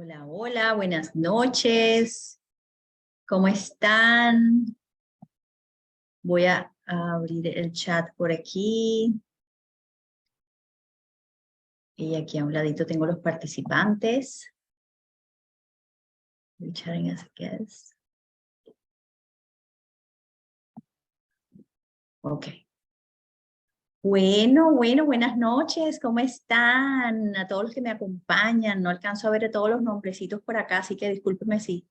Hola, hola, buenas noches. ¿Cómo están? Voy a abrir el chat por aquí. Y aquí a un ladito tengo los participantes. El chatting as a guest. Ok. Bueno, buenas noches. ¿Cómo están? A todos los que me acompañan. No alcanzo a ver a todos los nombrecitos por acá, así que discúlpenme si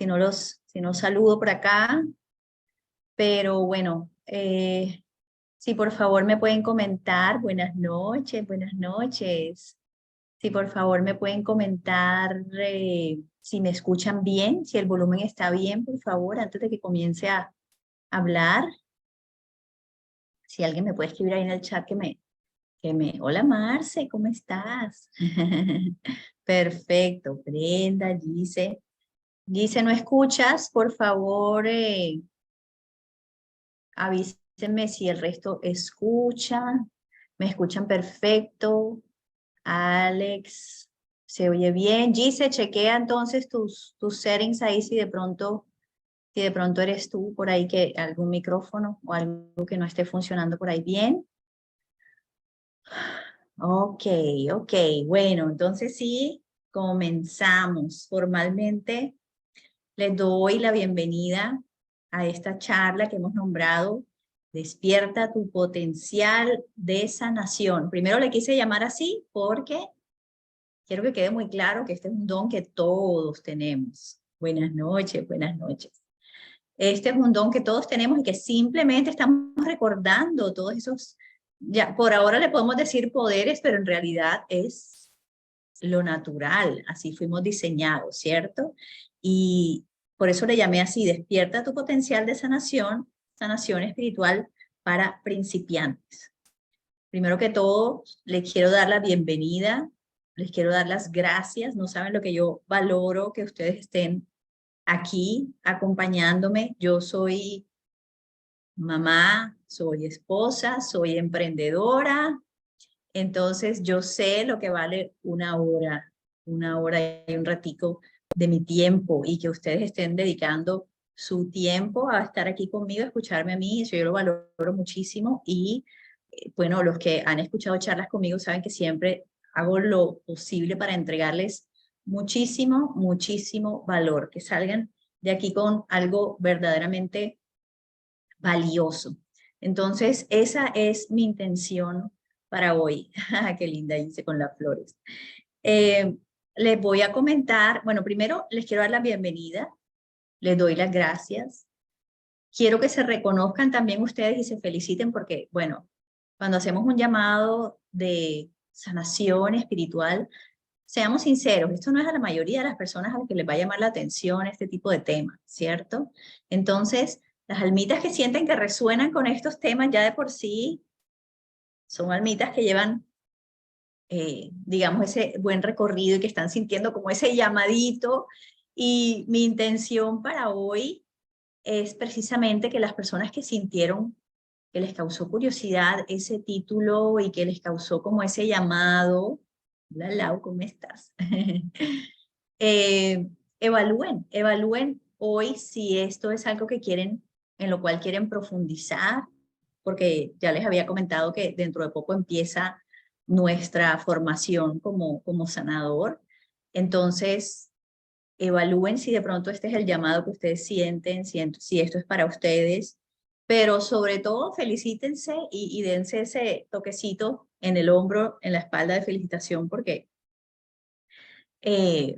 no saludo por acá. Pero bueno, si por favor me pueden comentar, buenas noches, buenas noches. Si por favor me pueden comentar si me escuchan bien, si el volumen está bien, por favor, antes de que comience a hablar. Si alguien me puede escribir ahí en el chat hola Marce, ¿cómo estás? Perfecto, Brenda, Gise. Gise, ¿no escuchas? Por favor, avísenme si el resto escucha. ¿Me escuchan perfecto? Alex, se oye bien. Gise, chequea entonces tus settings ahí si de pronto eres tú por ahí que algún micrófono o algo que no esté funcionando por ahí bien. Ok, ok, bueno, entonces sí, comenzamos formalmente. Les doy la bienvenida a esta charla que hemos nombrado Despierta tu potencial de sanación. Primero le quise llamar así porque quiero que quede muy claro que este es un don que todos tenemos. Buenas noches, buenas noches. Este es un don que todos tenemos y que simplemente estamos recordando todos esos, ya por ahora le podemos decir poderes, pero en realidad es lo natural, así fuimos diseñados, ¿cierto? Y por eso le llamé así, despierta tu potencial de sanación, sanación espiritual para principiantes. Primero que todo, les quiero dar la bienvenida, les quiero dar las gracias. No saben lo que yo valoro que ustedes estén aquí acompañándome. Yo soy mamá, soy esposa, soy emprendedora. Entonces yo sé lo que vale una hora y un ratico de mi tiempo y que ustedes estén dedicando su tiempo a estar aquí conmigo, a escucharme a mí, eso yo lo valoro muchísimo y bueno, los que han escuchado charlas conmigo saben que siempre hago lo posible para entregarles muchísimo valor, que salgan de aquí con algo verdaderamente valioso. Entonces, esa es mi intención para hoy. Qué linda hice con las flores. Eh, Les voy a comentar, bueno, primero les quiero dar la bienvenida, les doy las gracias. Quiero que se reconozcan también ustedes y se feliciten porque, bueno, cuando hacemos un llamado de sanación espiritual, seamos sinceros, esto no es a la mayoría de las personas a las que les va a llamar la atención este tipo de temas, ¿cierto? Entonces, las almitas que sienten que resuenan con estos temas ya de por sí son almitas que llevan, digamos, ese buen recorrido y que están sintiendo como ese llamadito. Y mi intención para hoy es precisamente que las personas que sintieron que les causó curiosidad ese título y que les causó como ese llamado, hola Lau, ¿cómo estás? Evalúen hoy si esto es algo que quieren, en lo cual quieren profundizar, porque ya les había comentado que dentro de poco empieza nuestra formación como sanador. Entonces, evalúen si de pronto este es el llamado que ustedes sienten, si esto es para ustedes, pero sobre todo felicítense y dense ese toquecito en el hombro, en la espalda de felicitación, porque eh,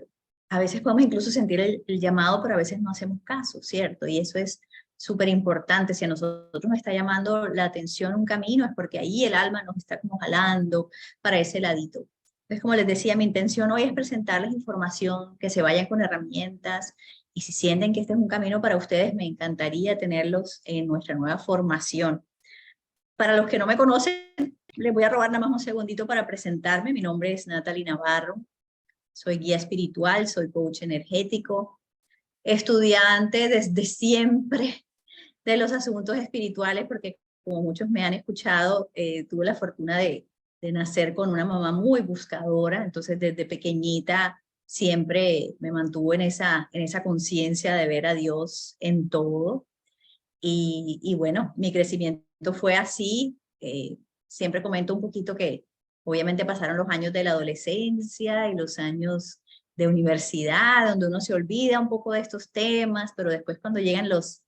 a veces podemos incluso sentir el llamado, pero a veces no hacemos caso, ¿cierto? Y eso es súper importante. Si a nosotros nos está llamando la atención un camino, es porque ahí el alma nos está como jalando para ese ladito. Entonces, como les decía, mi intención hoy es presentarles información, que se vayan con herramientas, y si sienten que este es un camino para ustedes, me encantaría tenerlos en nuestra nueva formación. Para los que no me conocen, les voy a robar nada más un segundito para presentarme. Mi nombre es Natalie Navarro. Soy guía espiritual, soy coach energético, estudiante desde siempre de los asuntos espirituales, porque como muchos me han escuchado, tuve la fortuna de nacer con una mamá muy buscadora, entonces desde pequeñita siempre me mantuvo en esa conciencia de ver a Dios en todo. Y bueno, mi crecimiento fue así. Siempre comento un poquito que obviamente pasaron los años de la adolescencia y los años de universidad, donde uno se olvida un poco de estos temas, pero después cuando llegan las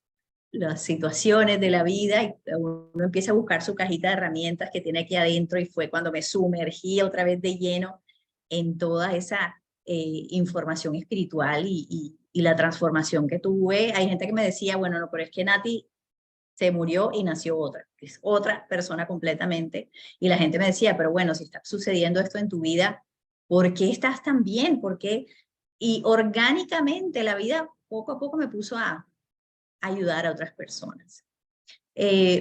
situaciones de la vida y uno empieza a buscar su cajita de herramientas que tiene aquí adentro, y fue cuando me sumergí otra vez de lleno en toda esa información espiritual y la transformación que tuve. Hay gente que me decía, bueno, no, pero es que Nati se murió y nació otra, que es otra persona completamente. Y la gente me decía, pero bueno, si está sucediendo esto en tu vida, ¿por qué estás tan bien? ¿Por qué? Y orgánicamente la vida poco a poco me puso a ayudar a otras personas.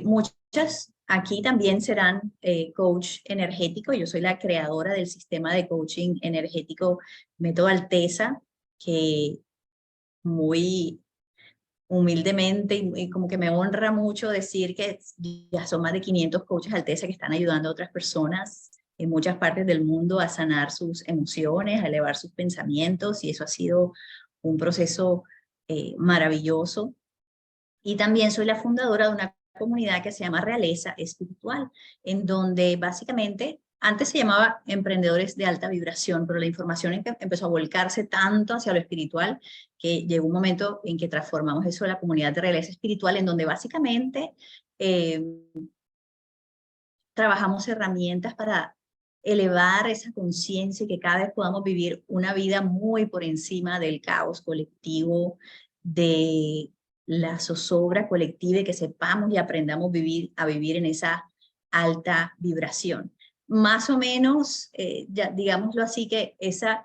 Muchas aquí también serán coach energético. Yo soy la creadora del sistema de coaching energético Método Alteza, que muy humildemente y como que me honra mucho decir que ya son más de 500 coaches Alteza que están ayudando a otras personas en muchas partes del mundo a sanar sus emociones, a elevar sus pensamientos, y eso ha sido un proceso maravilloso. Y también soy la fundadora de una comunidad que se llama Realeza Espiritual, en donde básicamente antes se llamaba Emprendedores de Alta Vibración, pero la información empezó a volcarse tanto hacia lo espiritual que llegó un momento en que transformamos eso en la comunidad de Realeza Espiritual, en donde básicamente eh, trabajamos herramientas para elevar esa conciencia y que cada vez podamos vivir una vida muy por encima del caos colectivo, de la zozobra colectiva, y que sepamos y aprendamos a vivir en esa alta vibración. Más o menos, ya, digámoslo así, que esa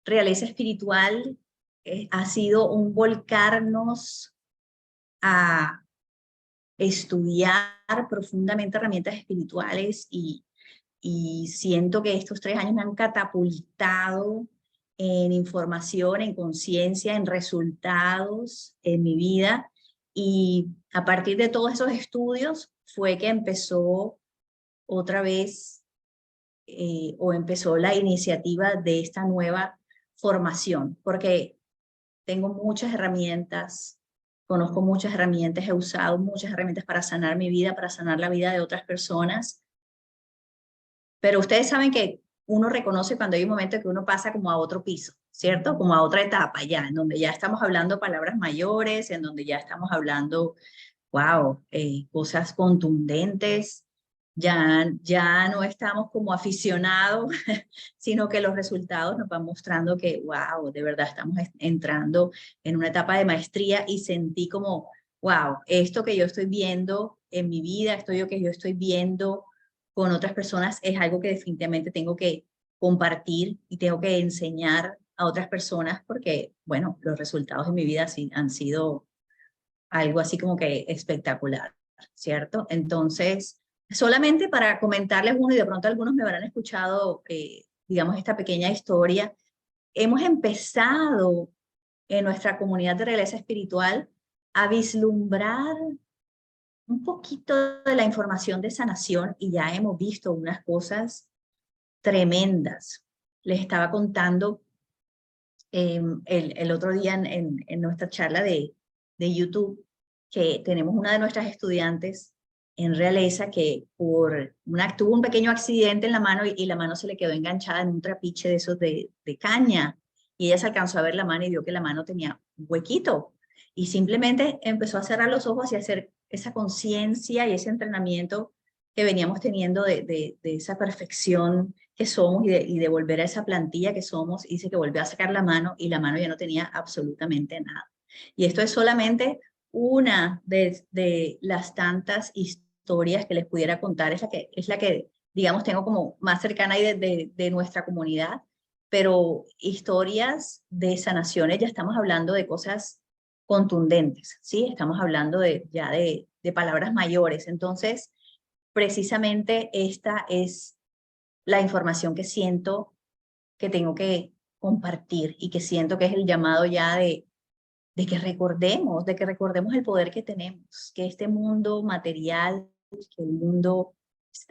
realeza espiritual ha sido un volcarnos a estudiar profundamente herramientas espirituales, y siento que estos 3 años me han catapultado en información, en conciencia, en resultados en mi vida. Y a partir de todos esos estudios fue que empezó otra vez o empezó la iniciativa de esta nueva formación, porque tengo muchas herramientas, conozco muchas herramientas, he usado muchas herramientas para sanar mi vida, para sanar la vida de otras personas, pero ustedes saben que uno reconoce cuando hay un momento que uno pasa como a otro piso, ¿cierto? Como a otra etapa ya, en donde ya estamos hablando palabras mayores, en donde ya estamos hablando, wow, cosas contundentes. Ya no estamos como aficionados, sino que los resultados nos van mostrando que, wow, de verdad estamos entrando en una etapa de maestría, y sentí como, wow, esto que yo estoy viendo en mi vida, esto que yo estoy viendo con otras personas, es algo que definitivamente tengo que compartir y tengo que enseñar a otras personas, porque, bueno, los resultados de mi vida sí han sido algo así como que espectacular, ¿cierto? Entonces, solamente para comentarles uno, y de pronto algunos me habrán escuchado, digamos, esta pequeña historia, hemos empezado en nuestra comunidad de realeza espiritual a vislumbrar un poquito de la información de sanación, y ya hemos visto unas cosas tremendas. Les estaba contando el otro día en nuestra charla de YouTube, que tenemos una de nuestras estudiantes en Realeza que tuvo un pequeño accidente en la mano, y la mano se le quedó enganchada en un trapiche de esos de caña, y ella se alcanzó a ver la mano y vio que la mano tenía un huequito, y simplemente empezó a cerrar los ojos y a hacer esa conciencia y ese entrenamiento que veníamos teniendo de esa perfección que somos, y de volver a esa plantilla que somos. Y dice que volvió a sacar la mano y la mano ya no tenía absolutamente nada. Y esto es solamente una de las tantas historias que les pudiera contar, es la que digamos, tengo como más cercana ahí de nuestra comunidad, pero historias de sanaciones, ya estamos hablando de cosas contundentes, ¿sí? Estamos hablando ya de palabras mayores. Entonces, precisamente esta es la información que siento que tengo que compartir, y que siento que es el llamado ya de que recordemos el poder que tenemos, que este mundo material, que el mundo,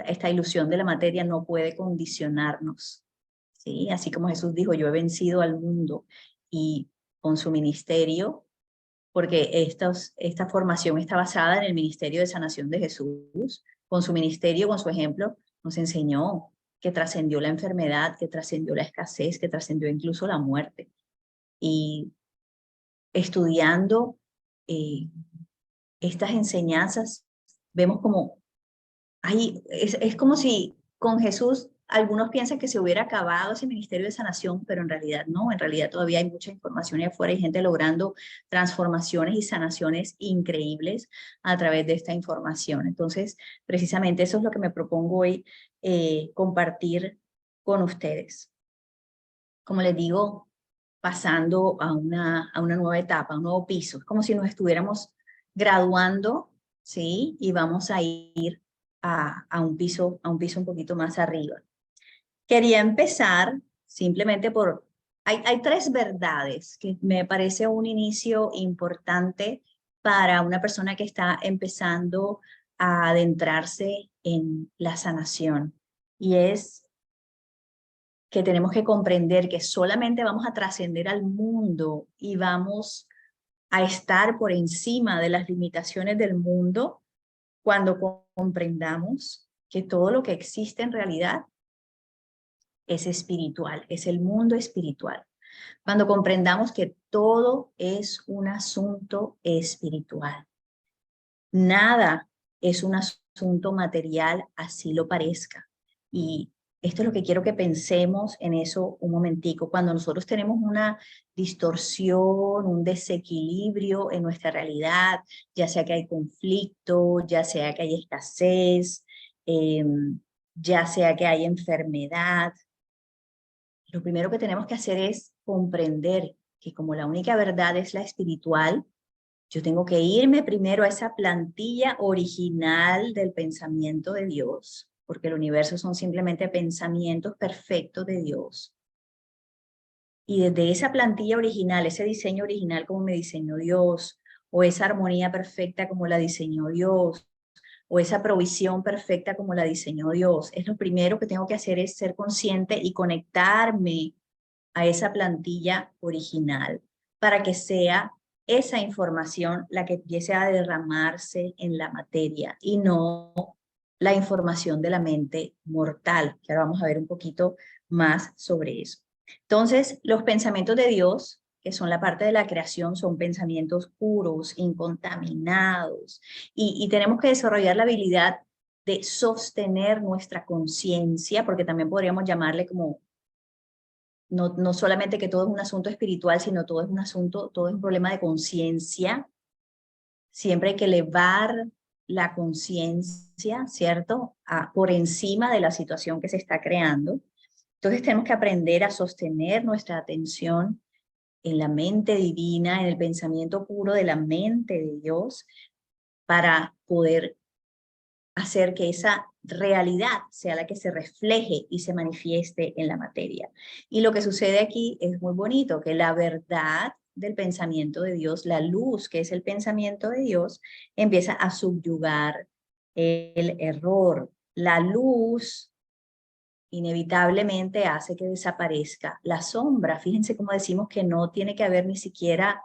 esta ilusión de la materia no puede condicionarnos, ¿sí? Así como Jesús dijo, yo he vencido al mundo, y con su ministerio, porque esta formación está basada en el ministerio de sanación de Jesús, con su ministerio, con su ejemplo, nos enseñó que trascendió la enfermedad, que trascendió la escasez, que trascendió incluso la muerte. Y estudiando estas enseñanzas, vemos como es como si con Jesús algunos piensan que se hubiera acabado ese ministerio de sanación, pero en realidad no, en realidad todavía hay mucha información ahí afuera, hay gente logrando transformaciones y sanaciones increíbles a través de esta información. Entonces, precisamente eso es lo que me propongo hoy compartir con ustedes. Como les digo, pasando a una nueva etapa, a un nuevo piso, es como si nos estuviéramos graduando, ¿sí? Y vamos a ir a un piso un poquito más arriba. Quería empezar simplemente por, hay tres verdades que me parece un inicio importante para una persona que está empezando a adentrarse en la sanación. Y es que tenemos que comprender que solamente vamos a trascender al mundo y vamos a estar por encima de las limitaciones del mundo cuando comprendamos que todo lo que existe en realidad es espiritual, es el mundo espiritual. Cuando comprendamos que todo es un asunto espiritual. Nada es un asunto material, así lo parezca. Y esto es lo que quiero que pensemos en eso un momentico. Cuando nosotros tenemos una distorsión, un desequilibrio en nuestra realidad, ya sea que hay conflicto, ya sea que hay escasez, ya sea que hay enfermedad, lo primero que tenemos que hacer es comprender que como la única verdad es la espiritual, yo tengo que irme primero a esa plantilla original del pensamiento de Dios, porque el universo son simplemente pensamientos perfectos de Dios. Y desde esa plantilla original, ese diseño original como me diseñó Dios, o esa armonía perfecta como la diseñó Dios, o esa provisión perfecta como la diseñó Dios, es lo primero que tengo que hacer, es ser consciente y conectarme a esa plantilla original para que sea esa información la que empiece a derramarse en la materia y no la información de la mente mortal, que ahora vamos a ver un poquito más sobre eso. Entonces, los pensamientos de Dios, que son la parte de la creación, son pensamientos puros, incontaminados, y tenemos que desarrollar la habilidad de sostener nuestra conciencia, porque también podríamos llamarle como no solamente que todo es un asunto espiritual, sino todo es un asunto, todo es un problema de conciencia. Siempre hay que elevar la conciencia, ¿cierto? Por encima de la situación que se está creando. Entonces tenemos que aprender a sostener nuestra atención en la mente divina, en el pensamiento puro de la mente de Dios, para poder hacer que esa realidad sea la que se refleje y se manifieste en la materia. Y lo que sucede aquí es muy bonito, que la verdad del pensamiento de Dios, la luz que es el pensamiento de Dios, empieza a subyugar el error. La luz inevitablemente hace que desaparezca la sombra. Fíjense cómo decimos que no tiene que haber ni siquiera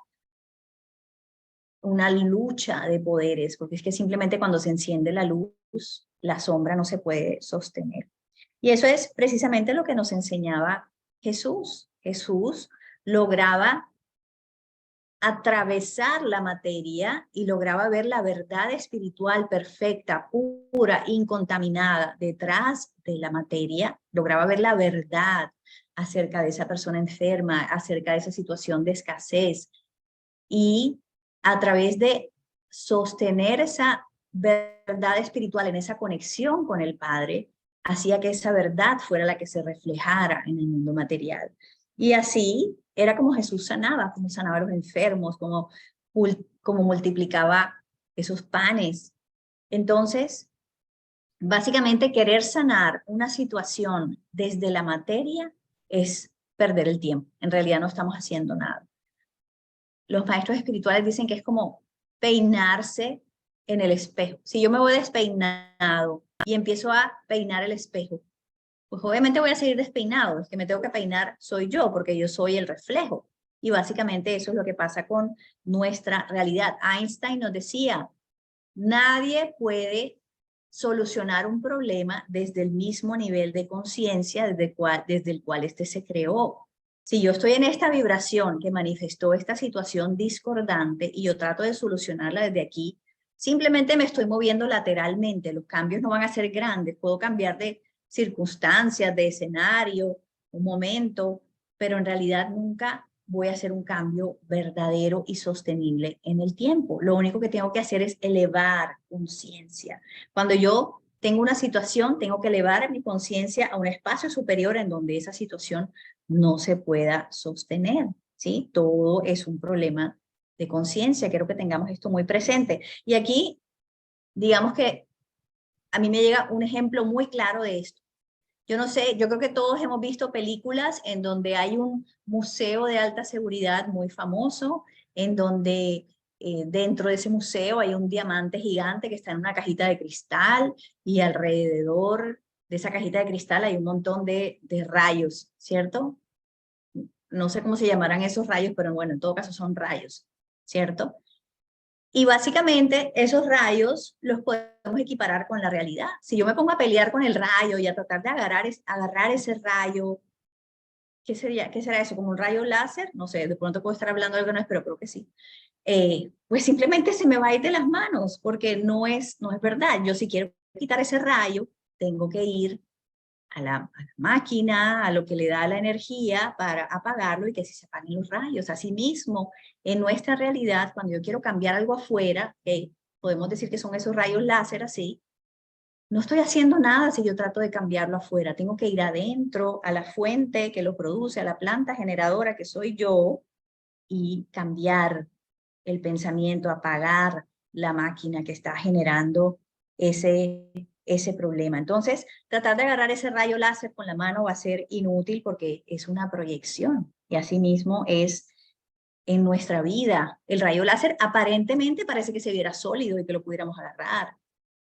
una lucha de poderes, porque es que simplemente cuando se enciende la luz, la sombra no se puede sostener. Y eso es precisamente lo que nos enseñaba Jesús. Jesús lograba atravesar la materia y lograba ver la verdad espiritual perfecta, pura, incontaminada detrás de la materia, lograba ver la verdad acerca de esa persona enferma, acerca de esa situación de escasez, y a través de sostener esa verdad espiritual en esa conexión con el Padre, hacía que esa verdad fuera la que se reflejara en el mundo material. Y así era como Jesús sanaba, como sanaba a los enfermos, como multiplicaba esos panes. Entonces, básicamente querer sanar una situación desde la materia es perder el tiempo. En realidad no estamos haciendo nada. Los maestros espirituales dicen que es como peinarse en el espejo. Si yo me voy despeinado y empiezo a peinar el espejo, pues obviamente voy a seguir despeinado. El que me tengo que peinar soy yo, porque yo soy el reflejo. Y básicamente eso es lo que pasa con nuestra realidad. Einstein nos decía, nadie puede solucionar un problema desde el mismo nivel de conciencia desde el cual este se creó. Si yo estoy en esta vibración que manifestó esta situación discordante y yo trato de solucionarla desde aquí, simplemente me estoy moviendo lateralmente. Los cambios no van a ser grandes. Puedo cambiar de circunstancias, de escenario, un momento, pero en realidad nunca voy a hacer un cambio verdadero y sostenible en el tiempo. Lo único que tengo que hacer es elevar conciencia. Cuando yo tengo una situación, tengo que elevar mi conciencia a un espacio superior en donde esa situación no se pueda sostener, ¿sí? Todo es un problema de conciencia. Quiero que tengamos esto muy presente. Y aquí, digamos que a mí me llega un ejemplo muy claro de esto. Yo no sé, yo creo que todos hemos visto películas en donde hay un museo de alta seguridad muy famoso, en donde dentro de ese museo hay un diamante gigante que está en una cajita de cristal y alrededor de esa cajita de cristal hay un montón de rayos, ¿cierto? No sé cómo se llamarán esos rayos, pero bueno, en todo caso son rayos, ¿cierto? Y básicamente esos rayos los podemos equiparar con la realidad. Si yo me pongo a pelear con el rayo y a tratar de agarrar ese rayo, ¿qué sería? ¿Qué será eso? ¿Como un rayo láser? No sé, de pronto puedo estar hablando de algo que no es, pero creo que sí. Pues simplemente se me va a ir de las manos porque no es verdad. Yo si quiero quitar ese rayo, tengo que ir a la máquina, a lo que le da la energía para apagarlo y que se apaguen los rayos. Asimismo, en nuestra realidad, cuando yo quiero cambiar algo afuera, podemos decir que son esos rayos láser así, no estoy haciendo nada si yo trato de cambiarlo afuera. Tengo que ir adentro, a la fuente que lo produce, a la planta generadora que soy yo, y cambiar el pensamiento, apagar la máquina que está generando ese problema. Entonces, tratar de agarrar ese rayo láser con la mano va a ser inútil porque es una proyección y asimismo es en nuestra vida. El rayo láser aparentemente parece que se viera sólido y que lo pudiéramos agarrar.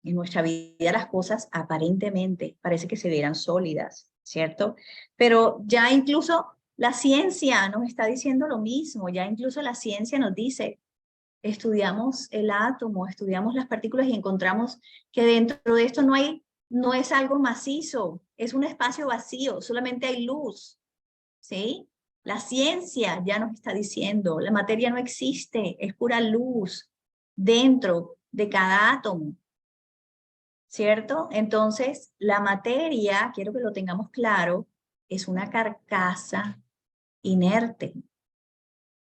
En nuestra vida las cosas aparentemente parece que se vieran sólidas, ¿cierto? Pero ya incluso la ciencia nos está diciendo lo mismo, ya incluso la ciencia nos dice, estudiamos el átomo, estudiamos las partículas y encontramos que dentro de esto no es algo macizo, es un espacio vacío, solamente hay luz, ¿sí? La ciencia ya nos está diciendo, la materia no existe, es pura luz dentro de cada átomo, ¿cierto? Entonces, la materia, quiero que lo tengamos claro, es una carcasa inerte.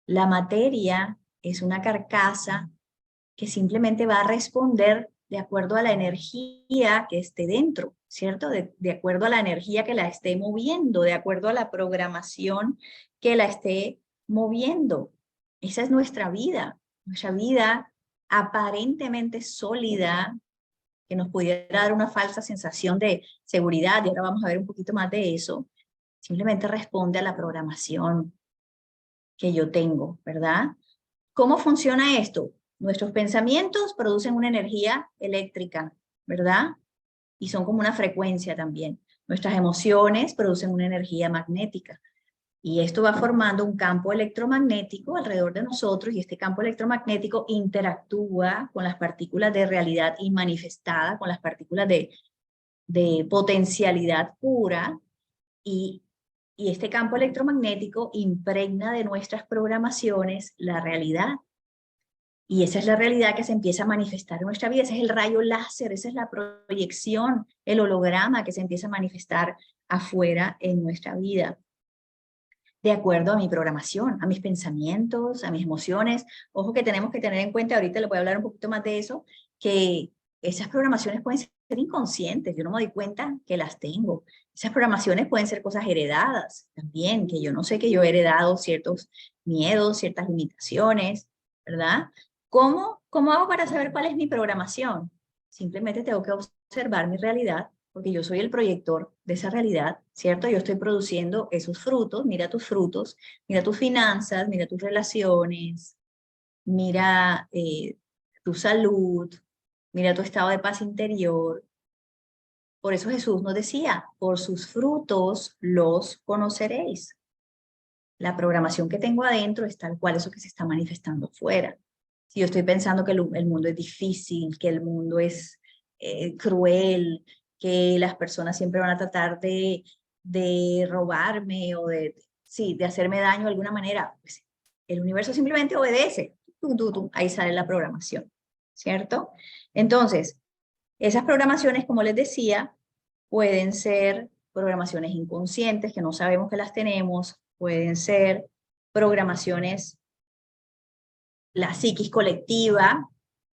La materia es una carcasa que simplemente va a responder de acuerdo a la energía que esté dentro, ¿cierto? De acuerdo a la energía que la esté moviendo, de acuerdo a la programación que la esté moviendo. Esa es nuestra vida aparentemente sólida, que nos pudiera dar una falsa sensación de seguridad, y ahora vamos a ver un poquito más de eso, simplemente responde a la programación que yo tengo, ¿verdad? ¿Cómo funciona esto? Nuestros pensamientos producen una energía eléctrica, ¿verdad? Y son como una frecuencia también. Nuestras emociones producen una energía magnética. Y esto va formando un campo electromagnético alrededor de nosotros y este campo electromagnético interactúa con las partículas de realidad inmanifestada, con las partículas de potencialidad pura y este campo electromagnético impregna de nuestras programaciones la realidad. Y esa es la realidad que se empieza a manifestar en nuestra vida. Ese es el rayo láser, esa es la proyección, el holograma que se empieza a manifestar afuera en nuestra vida. De acuerdo a mi programación, a mis pensamientos, a mis emociones. Ojo que tenemos que tener en cuenta, ahorita le voy a hablar un poquito más de eso, que esas programaciones pueden ser inconscientes, yo no me doy cuenta que las tengo. Esas programaciones pueden ser cosas heredadas también, que yo no sé que yo he heredado ciertos miedos, ciertas limitaciones, ¿verdad? ¿Cómo hago para saber cuál es mi programación? Simplemente tengo que observar mi realidad porque yo soy el proyector de esa realidad, ¿cierto? Yo estoy produciendo esos frutos, mira tus frutos, mira tus finanzas, mira tus relaciones, mira tu salud, mira tu estado de paz interior. Por eso Jesús nos decía, por sus frutos los conoceréis. La programación que tengo adentro es tal cual eso que se está manifestando fuera. Si yo estoy pensando que el mundo es difícil, que el mundo es cruel, que las personas siempre van a tratar de robarme o sí, de hacerme daño de alguna manera, pues el universo simplemente obedece. Ahí sale la programación, ¿cierto? Entonces, esas programaciones, como les decía, pueden ser programaciones inconscientes que no sabemos que las tenemos, pueden ser programaciones, la psiquis colectiva,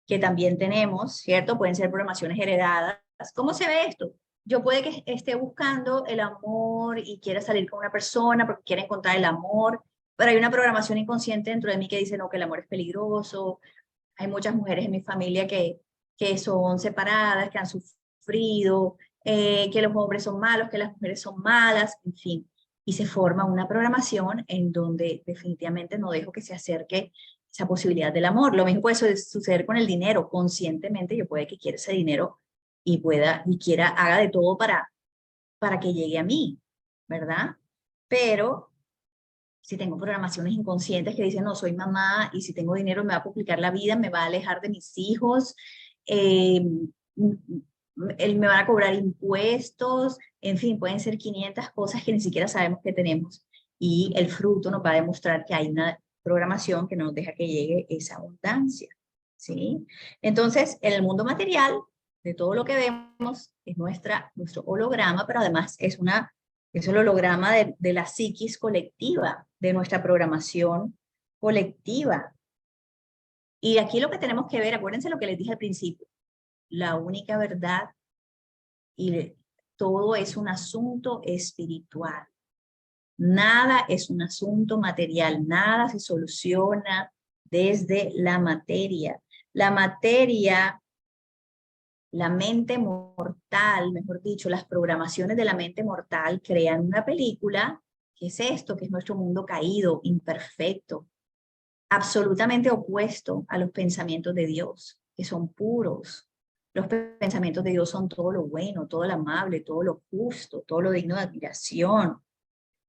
que también tenemos, ¿cierto? Pueden ser programaciones heredadas. ¿Cómo se ve esto? Yo puede que esté buscando el amor y quiera salir con una persona porque quiere encontrar el amor, pero hay una programación inconsciente dentro de mí que dice, no, que el amor es peligroso. Hay muchas mujeres en mi familia que son separadas, que han sufrido, que los hombres son malos, que las mujeres son malas, en fin. Y se forma una programación en donde definitivamente no dejo que se acerque esa posibilidad del amor. Lo mismo puede suceder con el dinero. Conscientemente yo puede que quiera ese dinero y quiera, haga de todo para que llegue a mí, ¿verdad? Pero si tengo programaciones inconscientes que dicen, no, soy mamá y si tengo dinero me va a complicar la vida, me va a alejar de mis hijos, eh, él me van a cobrar impuestos, en fin, pueden ser 500 cosas que ni siquiera sabemos que tenemos. Y el fruto nos va a demostrar que hay una programación que no nos deja que llegue esa abundancia, ¿sí? Entonces, en el mundo material, de todo lo que vemos, es nuestro holograma, pero además es el holograma de la psiquis colectiva, de nuestra programación colectiva. Y aquí lo que tenemos que ver, acuérdense lo que les dije al principio, la única verdad y todo es un asunto espiritual. Nada es un asunto material, nada se soluciona desde la materia. La materia, la mente mortal, mejor dicho, las programaciones de la mente mortal crean una película, que es esto, que es nuestro mundo caído, imperfecto, absolutamente opuesto a los pensamientos de Dios, que son puros. Los pensamientos de Dios son todo lo bueno, todo lo amable, todo lo justo, todo lo digno de admiración,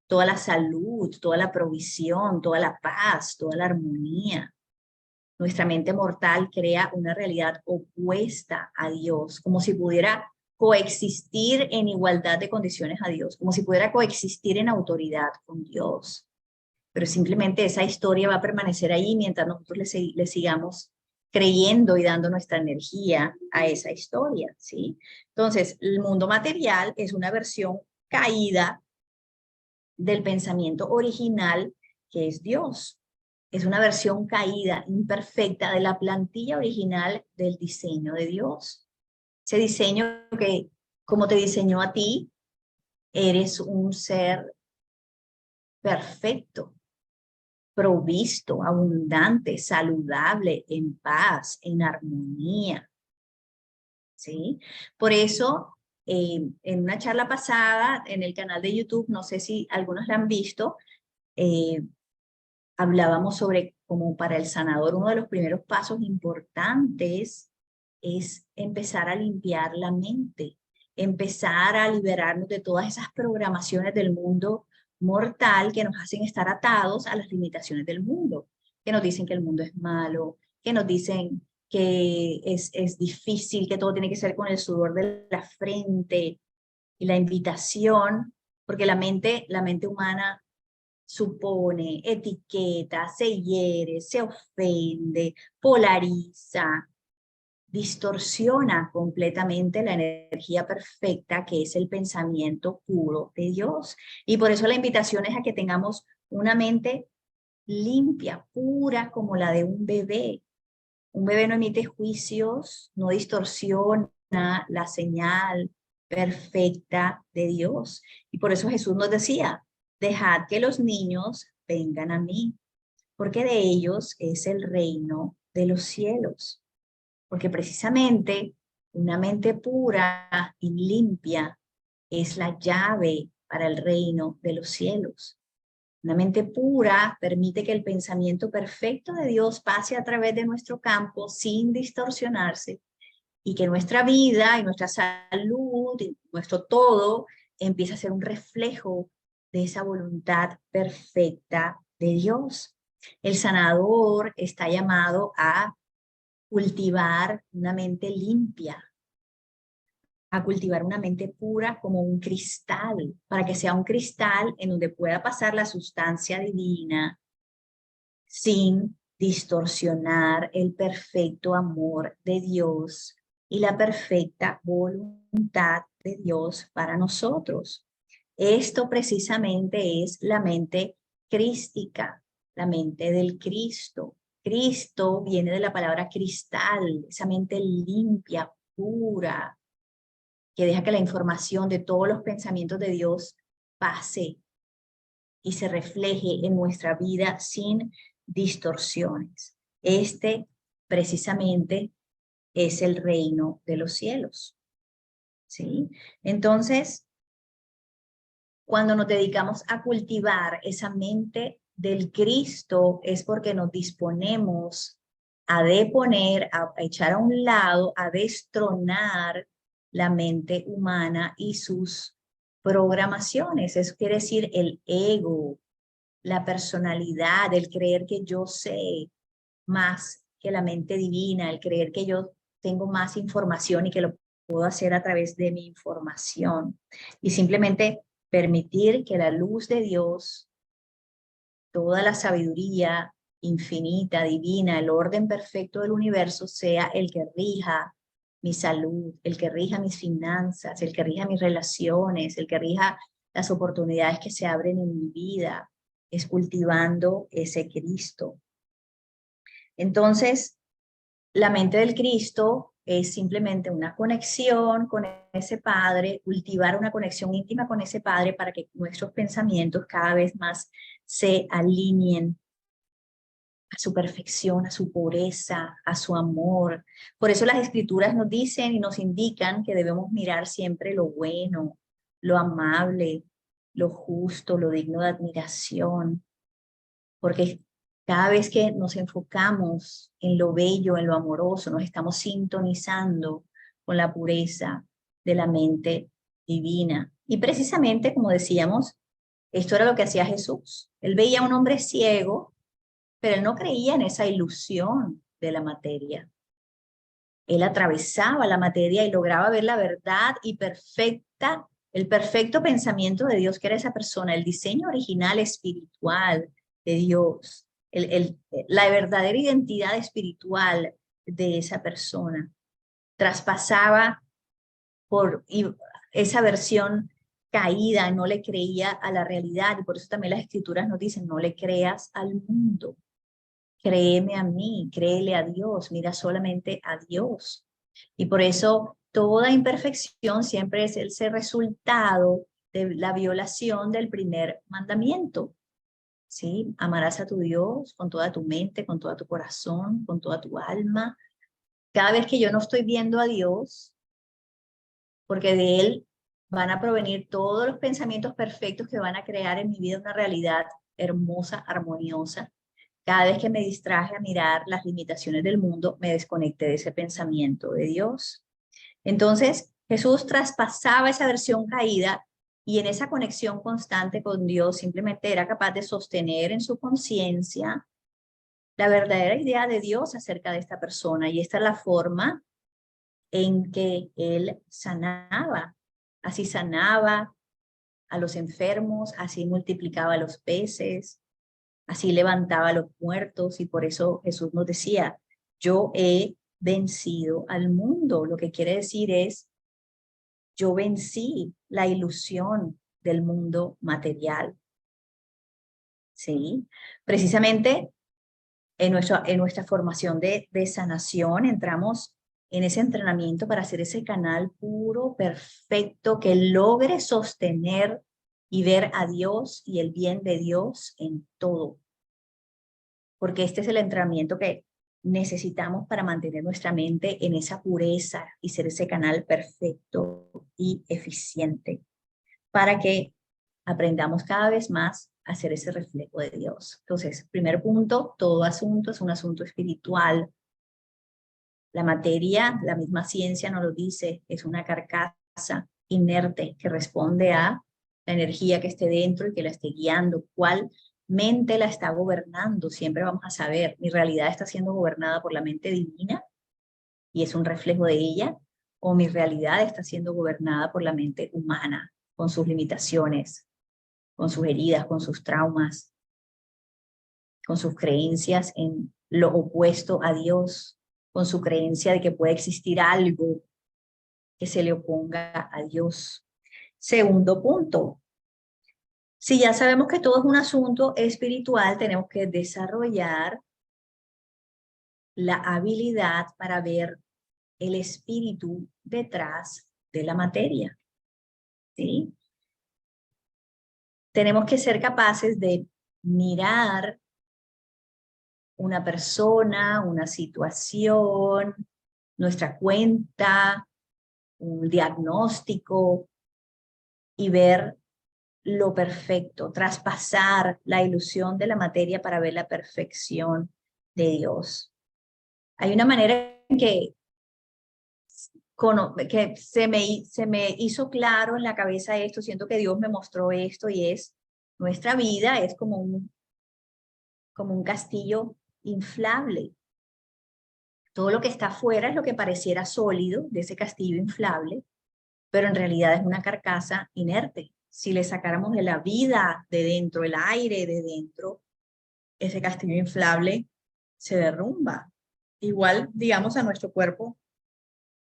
toda la salud, toda la provisión, toda la paz, toda la armonía. Nuestra mente mortal crea una realidad opuesta a Dios, como si pudiera coexistir en igualdad de condiciones a Dios, como si pudiera coexistir en autoridad con Dios. Pero simplemente esa historia va a permanecer ahí mientras nosotros le sigamos creyendo y dando nuestra energía a esa historia, ¿sí? Entonces, el mundo material es una versión caída del pensamiento original que es Dios. Es una versión caída, imperfecta de la plantilla original del diseño de Dios. Ese diseño que, como te diseñó a ti, eres un ser perfecto, provisto, abundante, saludable, en paz, en armonía, ¿sí? Por eso, en una charla pasada en el canal de YouTube, no sé si algunos la han visto, eh, hablábamos sobre cómo para el sanador uno de los primeros pasos importantes es empezar a limpiar la mente, empezar a liberarnos de todas esas programaciones del mundo mortal que nos hacen estar atados a las limitaciones del mundo, que nos dicen que el mundo es malo, que nos dicen que es difícil, que todo tiene que ser con el sudor de la frente y la invitación, porque la mente humana supone, etiqueta, se hiere, se ofende, polariza, distorsiona completamente la energía perfecta que es el pensamiento puro de Dios. Y por eso la invitación es a que tengamos una mente limpia, pura como la de un bebé. Un bebé no emite juicios, no distorsiona la señal perfecta de Dios. Y por eso Jesús nos decía, dejad que los niños vengan a mí, porque de ellos es el reino de los cielos. Porque precisamente una mente pura y limpia es la llave para el reino de los cielos. Una mente pura permite que el pensamiento perfecto de Dios pase a través de nuestro campo sin distorsionarse y que nuestra vida y nuestra salud y nuestro todo empieza a ser un reflejo de esa voluntad perfecta de Dios. El sanador está llamado a cultivar una mente limpia, a cultivar una mente pura como un cristal, para que sea un cristal en donde pueda pasar la sustancia divina sin distorsionar el perfecto amor de Dios y la perfecta voluntad de Dios para nosotros. Esto precisamente es la mente crística, la mente del Cristo. Cristo viene de la palabra cristal, esa mente limpia, pura, que deja que la información de todos los pensamientos de Dios pase y se refleje en nuestra vida sin distorsiones. Este precisamente es el reino de los cielos. ¿Sí? Entonces, cuando nos dedicamos a cultivar esa mente del Cristo, es porque nos disponemos a deponer, a echar a un lado, a destronar la mente humana y sus programaciones. Eso quiere decir el ego, la personalidad, el creer que yo sé más que la mente divina, el creer que yo tengo más información y que lo puedo hacer a través de mi información. Y simplemente permitir que la luz de Dios, toda la sabiduría infinita, divina, el orden perfecto del universo sea el que rija mi salud, el que rija mis finanzas, el que rija mis relaciones, el que rija las oportunidades que se abren en mi vida, es cultivando ese Cristo. Entonces, la mente del Cristo es simplemente una conexión con ese Padre, cultivar una conexión íntima con ese Padre para que nuestros pensamientos cada vez más se alineen a su perfección, a su pureza, a su amor. Por eso las Escrituras nos dicen y nos indican que debemos mirar siempre lo bueno, lo amable, lo justo, lo digno de admiración, porque cada vez que nos enfocamos en lo bello, en lo amoroso, nos estamos sintonizando con la pureza de la mente divina. Y precisamente, como decíamos, esto era lo que hacía Jesús. Él veía a un hombre ciego, pero él no creía en esa ilusión de la materia. Él atravesaba la materia y lograba ver la verdad y perfecta, el perfecto pensamiento de Dios, que era esa persona, el diseño original espiritual de Dios, la verdadera identidad espiritual de esa persona. Traspasaba por esa versión caída, no le creía a la realidad, y por eso también las escrituras nos dicen, no le creas al mundo, créeme a mí, créele a Dios, mira solamente a Dios. Y por eso toda imperfección siempre es ese resultado de la violación del primer mandamiento. ¿Sí? Amarás a tu Dios con toda tu mente, con todo tu corazón, con toda tu alma. Cada vez que yo no estoy viendo a Dios, porque de Él van a provenir todos los pensamientos perfectos que van a crear en mi vida una realidad hermosa, armoniosa. Cada vez que me distraje a mirar las limitaciones del mundo, me desconecté de ese pensamiento de Dios. Entonces, Jesús traspasaba esa versión caída y en esa conexión constante con Dios simplemente era capaz de sostener en su conciencia la verdadera idea de Dios acerca de esta persona. Y esta es la forma en que él sanaba. Así sanaba a los enfermos, así multiplicaba a los peces, así levantaba a los muertos. Y por eso Jesús nos decía, yo he vencido al mundo. Lo que quiere decir es, yo vencí la ilusión del mundo material. ¿Sí? Precisamente en nuestra formación de sanación entramos en ese entrenamiento para hacer ese canal puro, perfecto, que logre sostener y ver a Dios y el bien de Dios en todo. Porque este es el entrenamiento que necesitamos para mantener nuestra mente en esa pureza y ser ese canal perfecto y eficiente, para que aprendamos cada vez más a ser ese reflejo de Dios. Entonces, primer punto, todo asunto es un asunto espiritual. La materia, la misma ciencia nos lo dice, es una carcasa inerte que responde a la energía que esté dentro y que la esté guiando. ¿Cuál mente la está gobernando? Siempre vamos a saber, mi realidad está siendo gobernada por la mente divina y es un reflejo de ella, o mi realidad está siendo gobernada por la mente humana, con sus limitaciones, con sus heridas, con sus traumas, con sus creencias en lo opuesto a Dios, con su creencia de que puede existir algo que se le oponga a Dios. Segundo punto, si ya sabemos que todo es un asunto espiritual, tenemos que desarrollar la habilidad para ver el espíritu detrás de la materia, ¿sí? Tenemos que ser capaces de mirar una persona, una situación, nuestra cuenta, un diagnóstico y ver lo perfecto, traspasar la ilusión de la materia para ver la perfección de Dios. Hay una manera en que se me hizo claro en la cabeza esto, siento que Dios me mostró esto y es, nuestra vida es como un castillo inflable. Todo lo que está afuera es lo que pareciera sólido de ese castillo inflable, pero en realidad es una carcasa inerte. Si le sacáramos de la vida de dentro, el aire de dentro, ese castillo inflable se derrumba. Igual, digamos, a nuestro cuerpo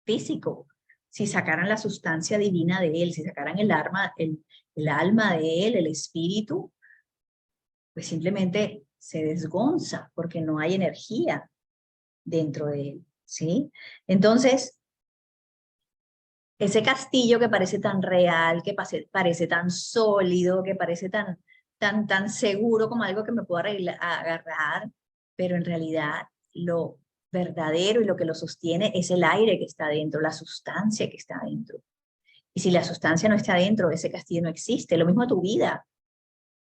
físico. Si sacaran la sustancia divina de él, si sacaran el alma de él, el espíritu, pues simplemente se desgonza porque no hay energía dentro de él, ¿sí? Entonces, ese castillo que parece tan real, que parece tan sólido, que parece tan seguro como algo que me puedo agarrar, pero en realidad lo verdadero y lo que lo sostiene es el aire que está dentro, la sustancia que está dentro. Y si la sustancia no está dentro, ese castillo no existe. Lo mismo tu vida.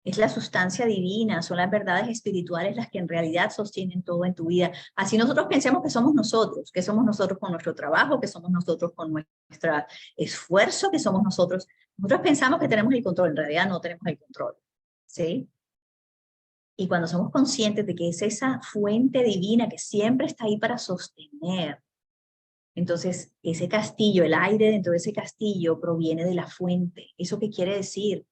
Es la sustancia divina, son las verdades espirituales las que en realidad sostienen todo en tu vida. Así nosotros pensemos que somos nosotros con nuestro trabajo, que somos nosotros con nuestro esfuerzo, que somos nosotros. Nosotros pensamos que tenemos el control, en realidad no tenemos el control, ¿sí? Y cuando somos conscientes de que es esa fuente divina que siempre está ahí para sostener, entonces ese castillo, el aire dentro de ese castillo proviene de la fuente. ¿Eso qué quiere decir?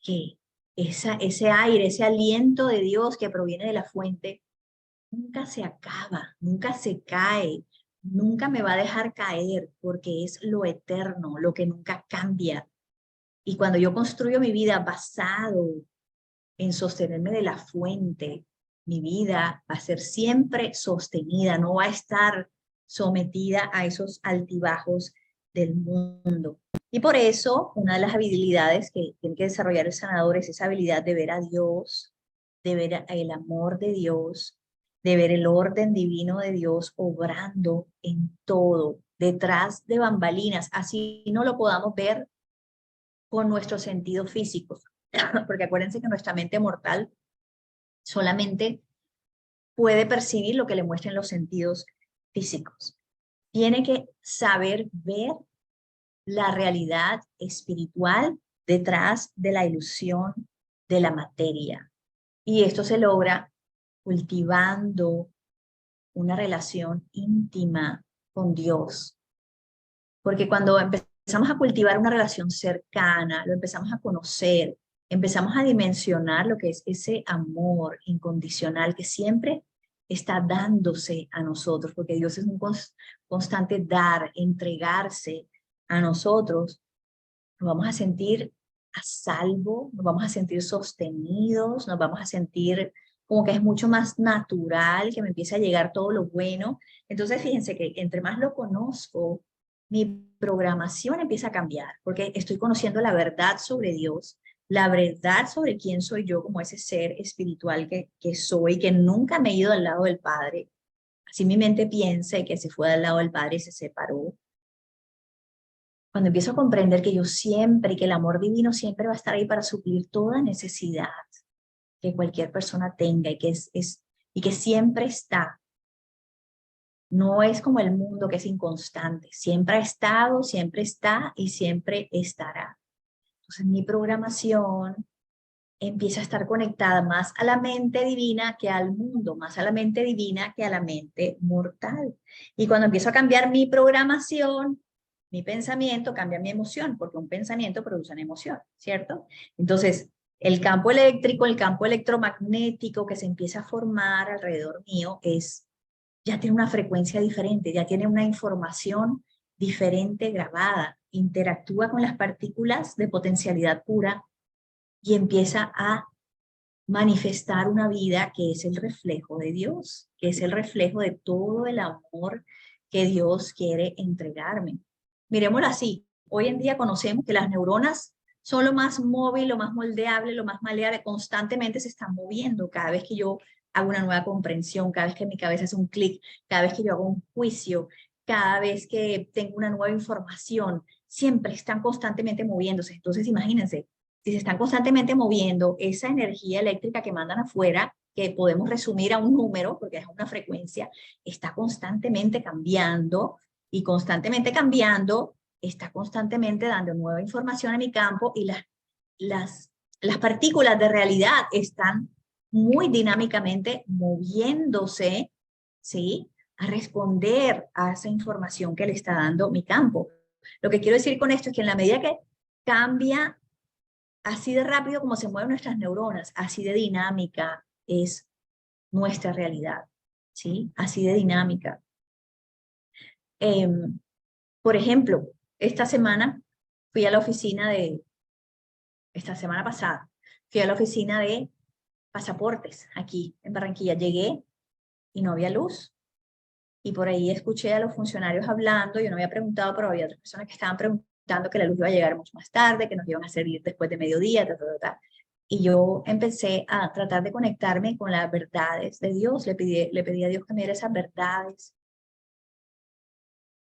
Que ese aire, ese aliento de Dios que proviene de la fuente, nunca se acaba, nunca se cae, nunca me va a dejar caer, porque es lo eterno, lo que nunca cambia. Y cuando yo construyo mi vida basado en sostenerme de la fuente, mi vida va a ser siempre sostenida, no va a estar sometida a esos altibajos del mundo. Y por eso, una de las habilidades que tiene que desarrollar el sanador es esa habilidad de ver a Dios, de ver el amor de Dios, de ver el orden divino de Dios obrando en todo, detrás de bambalinas, así no lo podamos ver con nuestros sentidos físicos, porque acuérdense que nuestra mente mortal solamente puede percibir lo que le muestren los sentidos físicos. Tiene que saber ver la realidad espiritual detrás de la ilusión de la materia. Y esto se logra cultivando una relación íntima con Dios. Porque cuando empezamos a cultivar una relación cercana, lo empezamos a conocer, empezamos a dimensionar lo que es ese amor incondicional que siempre está dándose a nosotros, porque Dios es un constante dar, entregarse a nosotros, nos vamos a sentir a salvo, nos vamos a sentir sostenidos, nos vamos a sentir como que es mucho más natural que me empiece a llegar todo lo bueno. Entonces, fíjense que entre más lo conozco, mi programación empieza a cambiar, porque estoy conociendo la verdad sobre Dios, la verdad sobre quién soy yo como ese ser espiritual que soy, que nunca me he ido al lado del Padre. Así mi mente piensa que se fue al lado del Padre y se separó. Cuando empiezo a comprender que yo siempre, que el amor divino siempre va a estar ahí para suplir toda necesidad que cualquier persona tenga y que siempre está No es como el mundo que es inconstante. Siempre ha estado, siempre está y siempre estará. Entonces mi programación empieza a estar conectada más a la mente divina que al mundo, más a la mente divina que a la mente mortal. Y cuando empiezo a cambiar mi programación, mi pensamiento cambia mi emoción, porque un pensamiento produce una emoción, ¿cierto? Entonces, el campo eléctrico, el campo electromagnético que se empieza a formar alrededor mío ya tiene una frecuencia diferente, ya tiene una información diferente grabada, interactúa con las partículas de potencialidad pura y empieza a manifestar una vida que es el reflejo de Dios, que es el reflejo de todo el amor que Dios quiere entregarme. Miremoslo así, hoy en día conocemos que las neuronas son lo más móvil, lo más moldeable, lo más maleable, constantemente se están moviendo. Cada vez que yo hago una nueva comprensión, cada vez que mi cabeza hace un clic, cada vez que yo hago un juicio, cada vez que tengo una nueva información, siempre están constantemente moviéndose. Entonces, imagínense, si se están constantemente moviendo, esa energía eléctrica que mandan afuera, que podemos resumir a un número, porque es una frecuencia, está constantemente cambiando y constantemente cambiando, está constantemente dando nueva información a mi campo y las partículas de realidad están muy dinámicamente moviéndose, ¿sí? A responder a esa información que le está dando mi campo. Lo que quiero decir con esto es que en la medida que cambia así de rápido como se mueven nuestras neuronas, así de dinámica es nuestra realidad, ¿sí? Así de dinámica. Por ejemplo, esta semana pasada, fui a la oficina de pasaportes aquí en Barranquilla. Llegué y no había luz. Y por ahí escuché a los funcionarios hablando, yo no había preguntado, pero había otras personas que estaban preguntando que la luz iba a llegar mucho más tarde, que nos iban a servir después de mediodía, Y yo empecé a tratar de conectarme con las verdades de Dios, le pedí a Dios que me diera esas verdades.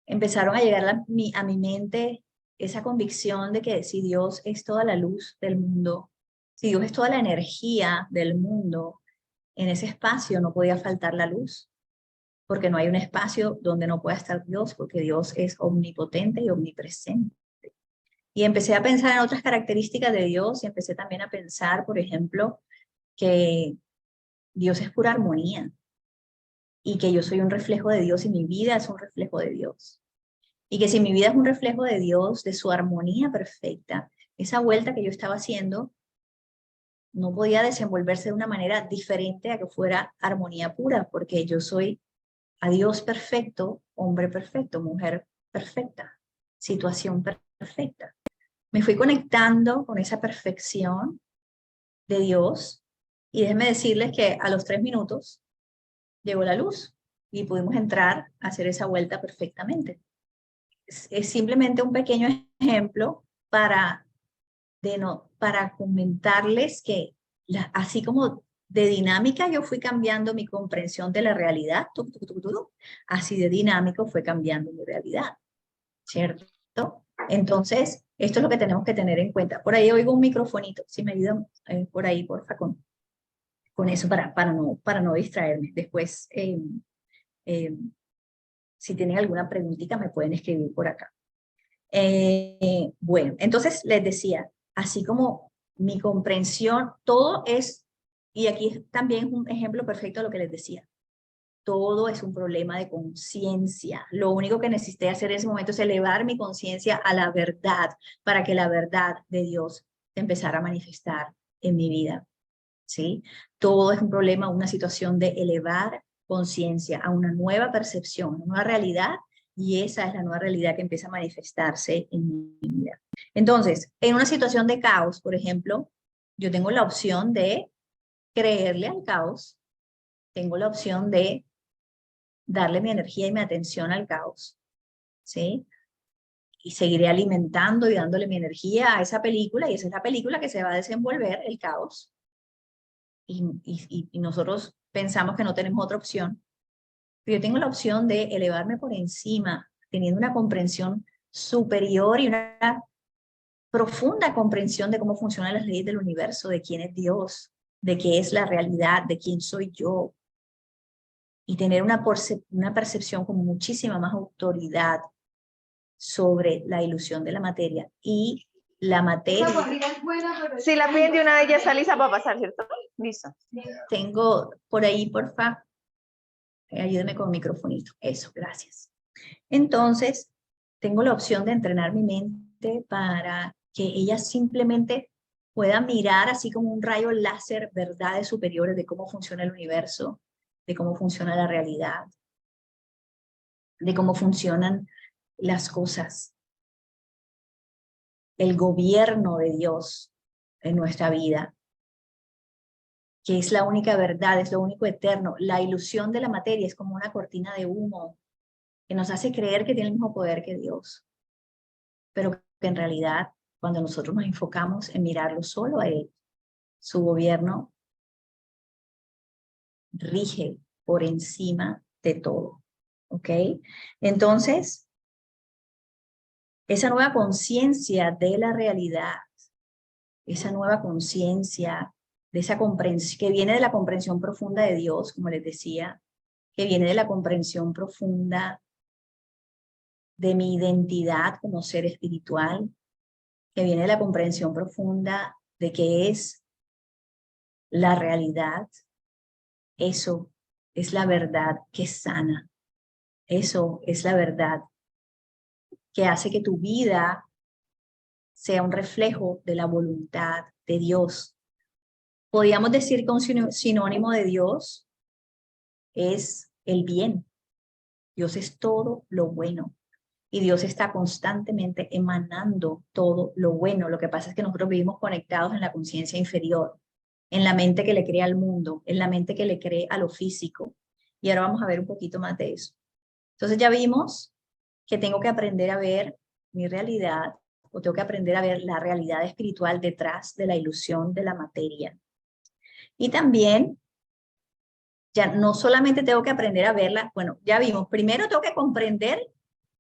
Empezaron a llegar a mi mente esa convicción de que si Dios es toda la luz del mundo, si Dios es toda la energía del mundo, en ese espacio no podía faltar la luz, porque no hay un espacio donde no pueda estar Dios, porque Dios es omnipotente y omnipresente. Y empecé a pensar en otras características de Dios y empecé también a pensar, por ejemplo, que Dios es pura armonía y que yo soy un reflejo de Dios y mi vida es un reflejo de Dios. Y que si mi vida es un reflejo de Dios, de su armonía perfecta, esa vuelta que yo estaba haciendo no podía desenvolverse de una manera diferente a que fuera armonía pura, porque yo soy a Dios perfecto, hombre perfecto, mujer perfecta, situación perfecta. Me fui conectando con esa perfección de Dios y déjenme decirles que a los 3 minutos llegó la luz y pudimos entrar a hacer esa vuelta perfectamente. Es simplemente un pequeño ejemplo para comentarles que así como de dinámica yo fui cambiando mi comprensión de la realidad, así de dinámico fue cambiando mi realidad, ¿cierto? Entonces, esto es lo que tenemos que tener en cuenta. Por ahí oigo un microfonito, si me ayudan por ahí, porfa, con eso para no distraerme. Después, si tienen alguna preguntita, me pueden escribir por acá. Bueno, entonces les decía, así como mi comprensión, todo es, y aquí también es un ejemplo perfecto de lo que les decía, todo es un problema de conciencia. Lo único que necesité hacer en ese momento es elevar mi conciencia a la verdad, para que la verdad de Dios se empezara a manifestar en mi vida, ¿sí? Todo es un problema, una situación de elevar conciencia a una nueva percepción, una nueva realidad, y esa es la nueva realidad que empieza a manifestarse en mi vida. Entonces, en una situación de caos, por ejemplo, yo tengo la opción de creerle al caos, tengo la opción de darle mi energía y mi atención al caos, ¿sí? Y seguiré alimentando y dándole mi energía a esa película, y esa es la película que se va a desenvolver, el caos, y nosotros pensamos que no tenemos otra opción, pero yo tengo la opción de elevarme por encima, teniendo una comprensión superior y una profunda comprensión de cómo funcionan las leyes del universo, de quién es Dios, de qué es la realidad, de quién soy yo, y tener una percepción con muchísima más autoridad sobre la ilusión de la materia. Y la materia... Si la piden de una de ellas, está lista para pasar, ¿cierto? Listo. Tengo por ahí, porfa, ayúdeme con el microfonito. Eso, gracias. Entonces, tengo la opción de entrenar mi mente para que ella simplemente pueda mirar así como un rayo láser verdades superiores de cómo funciona el universo, de cómo funciona la realidad, de cómo funcionan las cosas, el gobierno de Dios en nuestra vida, que es la única verdad, es lo único eterno. La ilusión de la materia es como una cortina de humo que nos hace creer que tiene el mismo poder que Dios, pero que en realidad, cuando nosotros nos enfocamos en mirarlo solo a Él, su gobierno rige por encima de todo, ¿ok? Entonces, esa nueva conciencia de la realidad, esa nueva conciencia de esa comprensión, que viene de la comprensión profunda de Dios, como les decía, que viene de la comprensión profunda de mi identidad como ser espiritual, que viene de la comprensión profunda de qué es la realidad. Eso es la verdad que sana. Eso es la verdad que hace que tu vida sea un reflejo de la voluntad de Dios. Podríamos decir que un sinónimo de Dios es el bien. Dios es todo lo bueno. Y Dios está constantemente emanando todo lo bueno. Lo que pasa es que nosotros vivimos conectados en la conciencia inferior, en la mente que le crea al mundo, en la mente que le cree a lo físico. Y ahora vamos a ver un poquito más de eso. Entonces ya vimos que tengo que aprender a ver mi realidad, o tengo que aprender a ver la realidad espiritual detrás de la ilusión de la materia. Y también, ya no solamente tengo que aprender a verla, bueno, ya vimos, primero tengo que comprender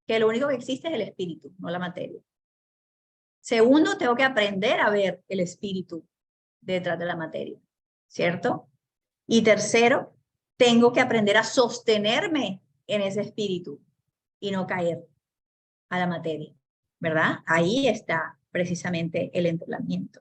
que lo único que existe es el espíritu, no la materia. Segundo, tengo que aprender a ver el espíritu detrás de la materia, ¿cierto? Y tercero, tengo que aprender a sostenerme en ese espíritu y no caer a la materia, ¿verdad? Ahí está precisamente el entrenamiento.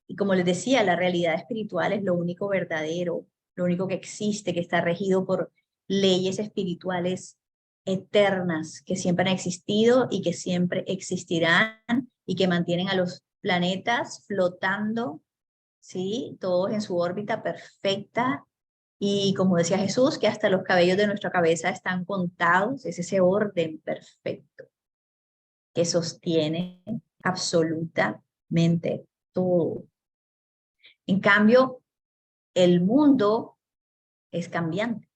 Y como les decía, la realidad espiritual es lo único verdadero, lo único que existe, que está regido por leyes espirituales eternas que siempre han existido y que siempre existirán y que mantienen a los planetas flotando, ¿sí? Todos en su órbita perfecta. Y como decía Jesús, que hasta los cabellos de nuestra cabeza están contados, es ese orden perfecto que sostiene absolutamente todo. En cambio, el mundo es cambiante.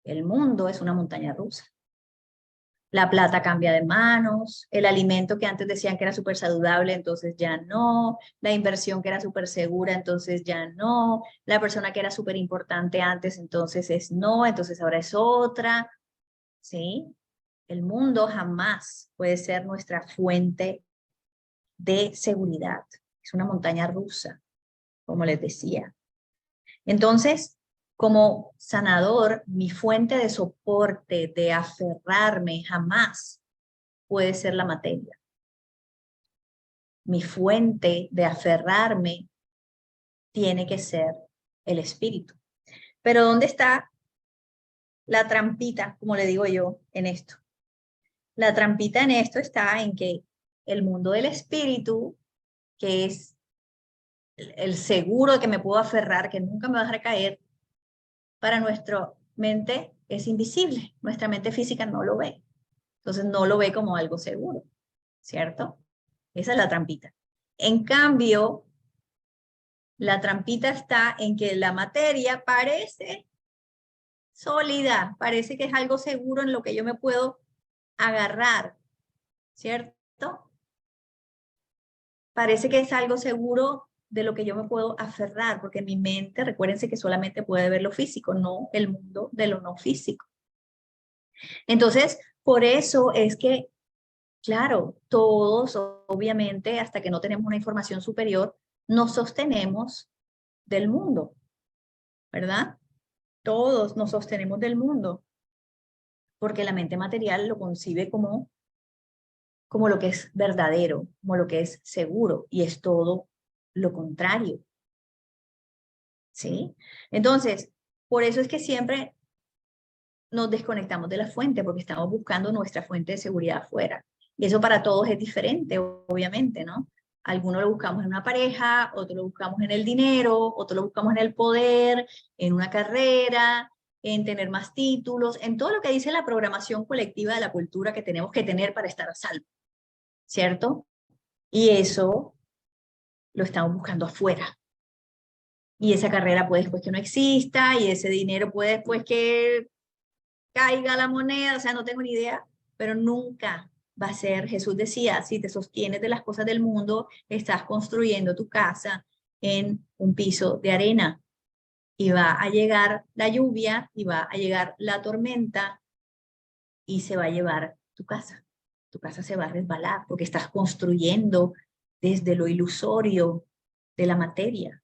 El mundo es una montaña rusa. La plata cambia de manos, el alimento que antes decían que era súper saludable, entonces ya no, la inversión que era súper segura, entonces ya no, la persona que era súper importante antes, entonces es no, entonces ahora es otra, ¿sí? El mundo jamás puede ser nuestra fuente de seguridad. Es una montaña rusa, como les decía. Entonces, como sanador, mi fuente de soporte, de aferrarme, jamás puede ser la materia. Mi fuente de aferrarme tiene que ser el espíritu. Pero ¿dónde está la trampita, como le digo yo, en esto? La trampita en esto está en que el mundo del espíritu, que es el seguro de que me puedo aferrar, que nunca me va a dejar caer, para nuestra mente es invisible. Nuestra mente física no lo ve. Entonces no lo ve como algo seguro, ¿cierto? Esa es la trampita. En cambio, la trampita está en que la materia parece sólida, parece que es algo seguro en lo que yo me puedo agarrar, ¿cierto? Parece que es algo seguro de lo que yo me puedo aferrar, porque mi mente, recuérdense que solamente puede ver lo físico, no el mundo de lo no físico. Entonces, por eso es que, claro, todos, obviamente, hasta que no tenemos una información superior, nos sostenemos del mundo, ¿verdad? Todos nos sostenemos del mundo, porque la mente material lo concibe como lo que es verdadero, como lo que es seguro, y es todo lo contrario. ¿Sí? Entonces, por eso es que siempre nos desconectamos de la fuente, porque estamos buscando nuestra fuente de seguridad afuera. Y eso para todos es diferente, obviamente, ¿no? Algunos lo buscamos en una pareja, otro lo buscamos en el dinero, otro lo buscamos en el poder, en una carrera, en tener más títulos, en todo lo que dice la programación colectiva de la cultura que tenemos que tener para estar a salvo, ¿cierto? Y eso lo estamos buscando afuera. Y esa carrera puede después que no exista, y ese dinero puede después que caiga la moneda, o sea, no tengo ni idea, pero nunca va a ser, Jesús decía, si te sostienes de las cosas del mundo, estás construyendo tu casa en un piso de arena, y va a llegar la lluvia, y va a llegar la tormenta, y se va a llevar tu casa. Tu casa se va a resbalar, porque estás construyendo desde lo ilusorio de la materia.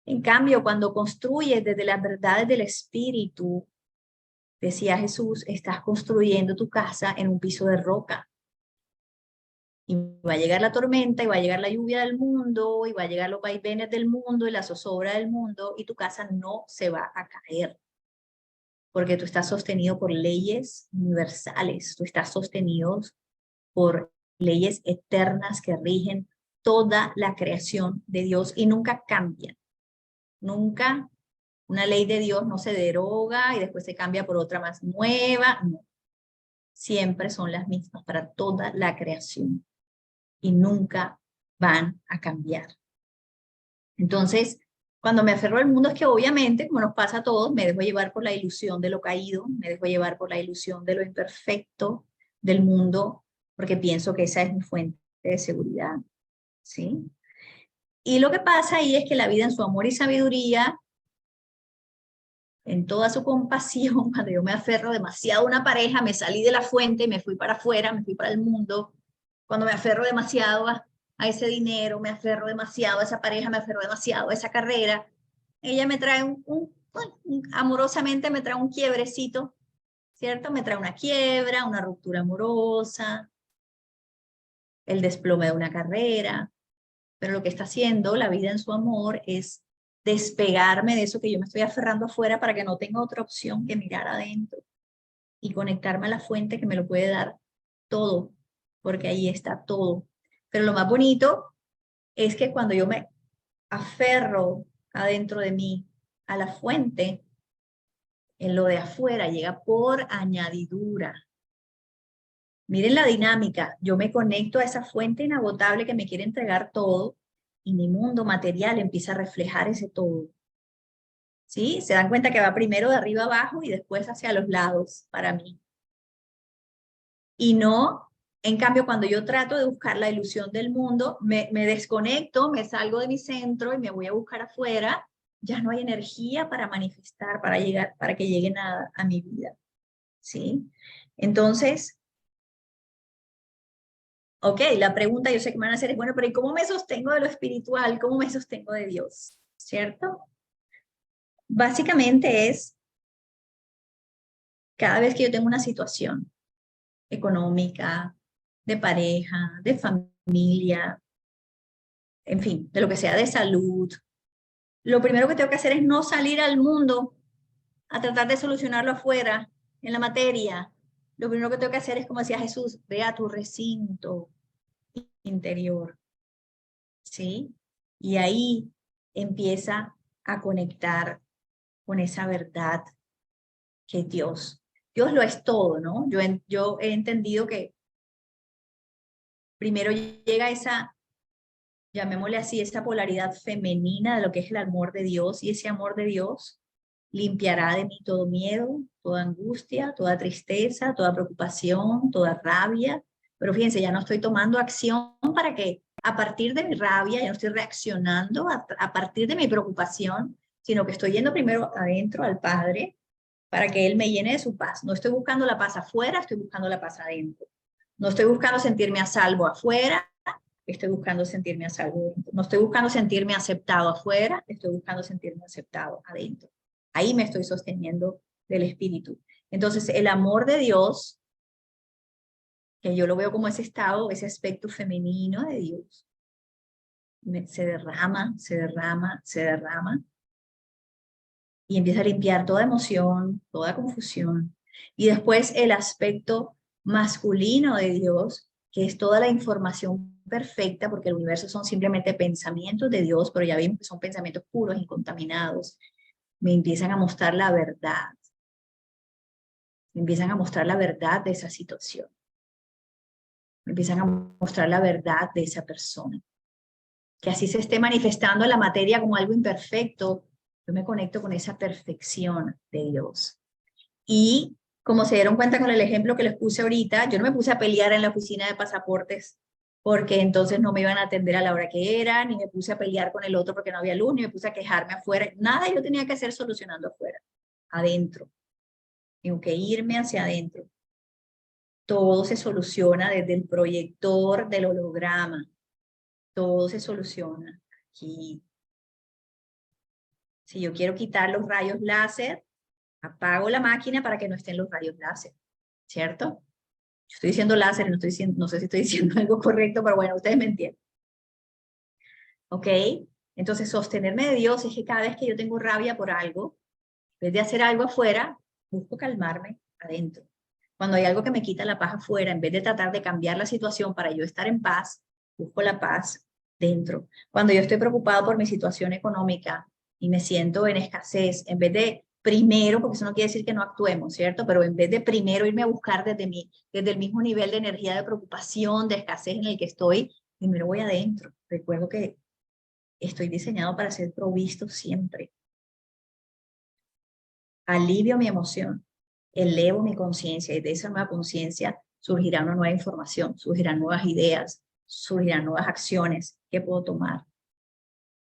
En cambio, cuando construyes desde las verdades del espíritu, decía Jesús, estás construyendo tu casa en un piso de roca. Y va a llegar la tormenta, y va a llegar la lluvia del mundo, y va a llegar los vaivenes del mundo, y la zozobra del mundo, y tu casa no se va a caer. Porque tú estás sostenido por leyes universales, tú estás sostenido por leyes eternas que rigen toda la creación de Dios y nunca cambian. Nunca una ley de Dios no se deroga y después se cambia por otra más nueva. No. Siempre son las mismas para toda la creación y nunca van a cambiar. Entonces, cuando me aferro al mundo es que obviamente, como nos pasa a todos, me dejo llevar por la ilusión de lo caído, me dejo llevar por la ilusión de lo imperfecto del mundo, porque pienso que esa es mi fuente de seguridad, ¿sí? Y lo que pasa ahí es que la vida en su amor y sabiduría, en toda su compasión, cuando yo me aferro demasiado a una pareja, me salí de la fuente, me fui para afuera, me fui para el mundo, cuando me aferro demasiado a ese dinero, me aferro demasiado a esa pareja, me aferro demasiado a esa carrera, ella me trae amorosamente me trae un quiebrecito, ¿cierto? Me trae una quiebra, una ruptura amorosa, el desplome de una carrera, pero lo que está haciendo la vida en su amor es despegarme de eso que yo me estoy aferrando afuera para que no tenga otra opción que mirar adentro y conectarme a la fuente que me lo puede dar todo, porque ahí está todo. Pero lo más bonito es que cuando yo me aferro adentro de mí a la fuente, en lo de afuera llega por añadidura. Miren la dinámica, yo me conecto a esa fuente inagotable que me quiere entregar todo y mi mundo material empieza a reflejar ese todo. ¿Sí? Se dan cuenta que va primero de arriba abajo y después hacia los lados para mí. Y no, en cambio, cuando yo trato de buscar la ilusión del mundo, me desconecto, me salgo de mi centro y me voy a buscar afuera, ya no hay energía para manifestar, para llegar, para que llegue nada a mi vida. ¿Sí? Entonces, ok, la pregunta yo sé que me van a hacer es, bueno, pero ¿y cómo me sostengo de lo espiritual? ¿Cómo me sostengo de Dios? ¿Cierto? Básicamente es, cada vez que yo tengo una situación económica, de pareja, de familia, en fin, de lo que sea, de salud, lo primero que tengo que hacer es no salir al mundo a tratar de solucionarlo afuera, en la materia. Lo primero que tengo que hacer es, como decía Jesús, ve a tu recinto interior, ¿sí? Y ahí empieza a conectar con esa verdad que es Dios. Dios lo es todo, ¿no? Yo he entendido que primero llega esa, llamémosle así, esa polaridad femenina de lo que es el amor de Dios, y ese amor de Dios limpiará de mí todo miedo, toda angustia, toda tristeza, toda preocupación, toda rabia. Pero fíjense, ya no estoy tomando acción para que a partir de mi rabia, ya no estoy reaccionando a partir de mi preocupación, sino que estoy yendo primero adentro al Padre para que Él me llene de su paz. No estoy buscando la paz afuera, estoy buscando la paz adentro. No estoy buscando sentirme a salvo afuera, estoy buscando sentirme a salvo adentro. No estoy buscando sentirme aceptado afuera, estoy buscando sentirme aceptado adentro. Ahí me estoy sosteniendo del Espíritu. Entonces, el amor de Dios, que yo lo veo como ese estado, ese aspecto femenino de Dios, se derrama, se derrama, se derrama, y empieza a limpiar toda emoción, toda confusión. Y después el aspecto masculino de Dios, que es toda la información perfecta, porque el universo son simplemente pensamientos de Dios, pero ya vimos que son pensamientos puros, incontaminados. Me empiezan a mostrar la verdad. Me empiezan a mostrar la verdad de esa situación. Me empiezan a mostrar la verdad de esa persona. Que así se esté manifestando la materia como algo imperfecto, yo me conecto con esa perfección de Dios. Y como se dieron cuenta con el ejemplo que les puse ahorita, yo no me puse a pelear en la oficina de pasaportes porque entonces no me iban a atender a la hora que era, ni me puse a pelear con el otro porque no había luz, ni me puse a quejarme afuera. Nada yo tenía que hacer solucionando afuera, adentro. Tengo que irme hacia adentro. Todo se soluciona desde el proyector del holograma. Todo se soluciona aquí. Si yo quiero quitar los rayos láser, apago la máquina para que no estén los rayos láser, ¿cierto? Yo estoy diciendo láser, no, no sé si estoy diciendo algo correcto, pero bueno, ustedes me entienden. ¿Ok? Entonces, sostenerme de Dios es que cada vez que yo tengo rabia por algo, en vez de hacer algo afuera, busco calmarme adentro. Cuando hay algo que me quita la paz afuera, en vez de tratar de cambiar la situación para yo estar en paz, busco la paz dentro. Cuando yo estoy preocupado por mi situación económica y me siento en escasez, en vez de primero, porque eso no quiere decir que no actuemos, ¿cierto? Pero en vez de primero irme a buscar desde el mismo nivel de energía de preocupación, de escasez en el que estoy, primero voy adentro. Recuerdo que estoy diseñado para ser provisto siempre. Alivio mi emoción, elevo mi conciencia y de esa nueva conciencia surgirá una nueva información, surgirán nuevas ideas, surgirán nuevas acciones que puedo tomar.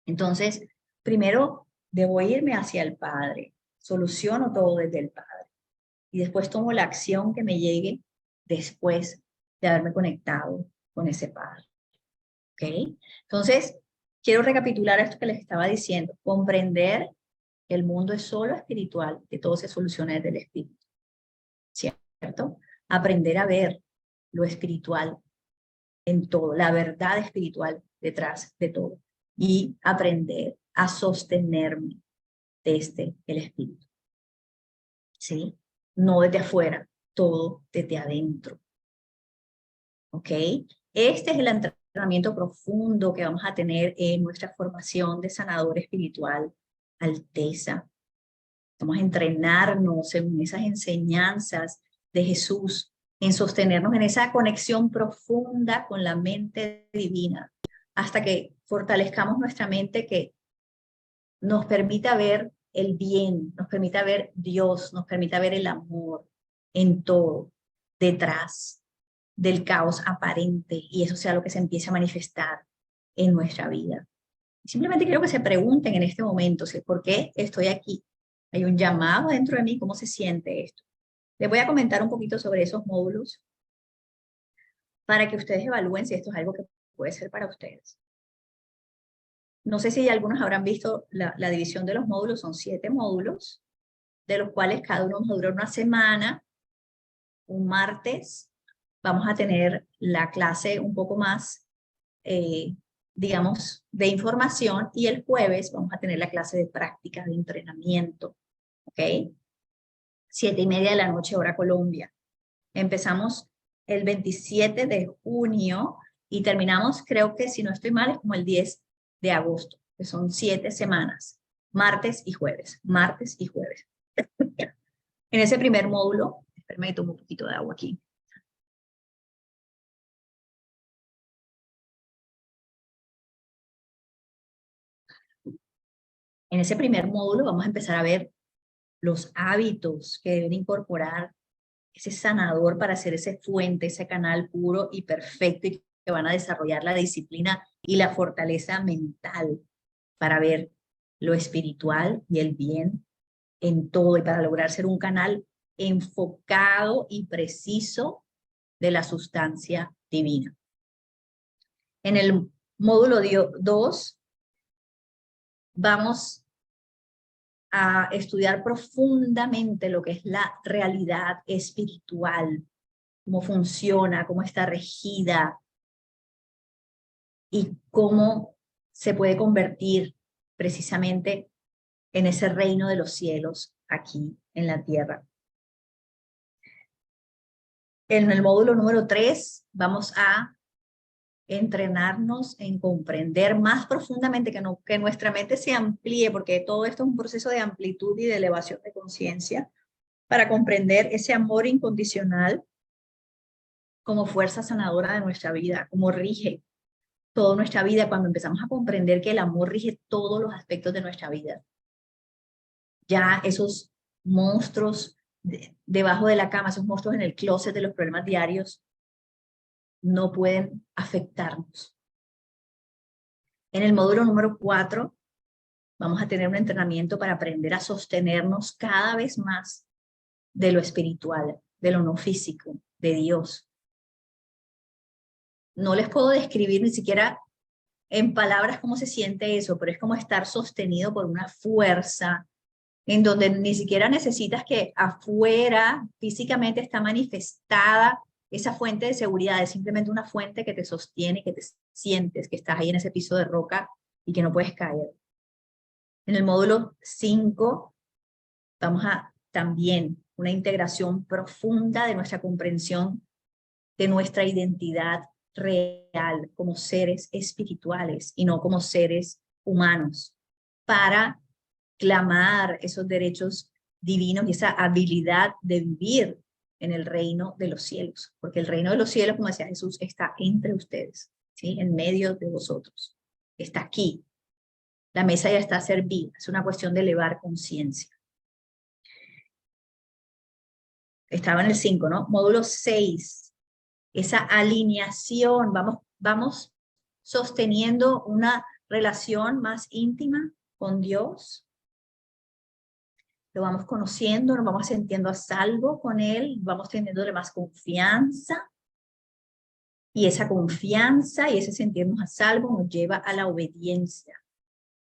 Entonces, primero debo irme hacia el Padre, soluciono todo desde el Padre y después tomo la acción que me llegue después de haberme conectado con ese Padre. ¿Ok? Entonces, quiero recapitular esto que les estaba diciendo, comprender que el mundo es solo espiritual, que todo se soluciona desde el espíritu. ¿Cierto? Aprender a ver lo espiritual en todo, la verdad espiritual detrás de todo y aprender a sostenerme desde el espíritu. ¿Sí? No desde afuera, todo desde adentro. ¿Ok? Este es el entrenamiento profundo que vamos a tener en nuestra formación de sanador espiritual, Alteza. Vamos a entrenarnos en esas enseñanzas de Jesús, en sostenernos en esa conexión profunda con la mente divina, hasta que fortalezcamos nuestra mente que nos permita ver el bien, nos permita ver Dios, nos permita ver el amor en todo, detrás del caos aparente, y eso sea lo que se empiece a manifestar en nuestra vida. Simplemente quiero que se pregunten en este momento, ¿por qué estoy aquí? Hay un llamado dentro de mí, ¿cómo se siente esto? Les voy a comentar un poquito sobre esos módulos para que ustedes evalúen si esto es algo que puede ser para ustedes. No sé si algunos habrán visto la división de los módulos, son 7 módulos, de los cuales cada uno va a durar una semana. Un martes vamos a tener la clase un poco más, digamos, de información, y el jueves vamos a tener la clase de práctica, de entrenamiento, ¿ok? 7:30 de la noche, hora Colombia. Empezamos el 27 de junio y terminamos, creo que si no estoy mal, es como el 10 de agosto, que son 7 semanas, martes y jueves, martes y jueves. En ese primer módulo, espérame, tomo un poquito de agua aquí. En ese primer módulo vamos a empezar a ver los hábitos que deben incorporar ese sanador para hacer ese fuente, ese canal puro y perfecto, y que van a desarrollar la disciplina y la fortaleza mental para ver lo espiritual y el bien en todo, y para lograr ser un canal enfocado y preciso de la sustancia divina. En el módulo 2 vamos a estudiar profundamente lo que es la realidad espiritual, cómo funciona, cómo está regida y cómo se puede convertir precisamente en ese reino de los cielos aquí en la tierra. En el módulo número 3 vamos a entrenarnos en comprender más profundamente, que nuestra mente se amplíe, porque todo esto es un proceso de amplitud y de elevación de conciencia, para comprender ese amor incondicional como fuerza sanadora de nuestra vida, como rige toda nuestra vida, cuando empezamos a comprender que el amor rige todos los aspectos de nuestra vida. Ya esos monstruos debajo de la cama, esos monstruos en el closet de los problemas diarios, no pueden afectarnos. En el módulo número 4 vamos a tener un entrenamiento para aprender a sostenernos cada vez más de lo espiritual, de lo no físico, de Dios. No les puedo describir ni siquiera en palabras cómo se siente eso, pero es como estar sostenido por una fuerza en donde ni siquiera necesitas que afuera físicamente está manifestada esa fuente de seguridad, es simplemente una fuente que te sostiene, que te sientes que estás ahí en ese piso de roca y que no puedes caer. En el módulo 5 vamos a también una integración profunda de nuestra comprensión de nuestra identidad real como seres espirituales y no como seres humanos, para clamar esos derechos divinos y esa habilidad de vivir en el reino de los cielos, porque el reino de los cielos, como decía Jesús, está entre ustedes, ¿sí? En medio de vosotros, está aquí. La mesa ya está servida, es una cuestión de elevar conciencia. Estaba en el 5, ¿no? Módulo 6, esa alineación, vamos sosteniendo una relación más íntima con Dios, lo vamos conociendo, nos vamos sintiendo a salvo con Él, vamos teniéndole más confianza, y esa confianza y ese sentirnos a salvo nos lleva a la obediencia,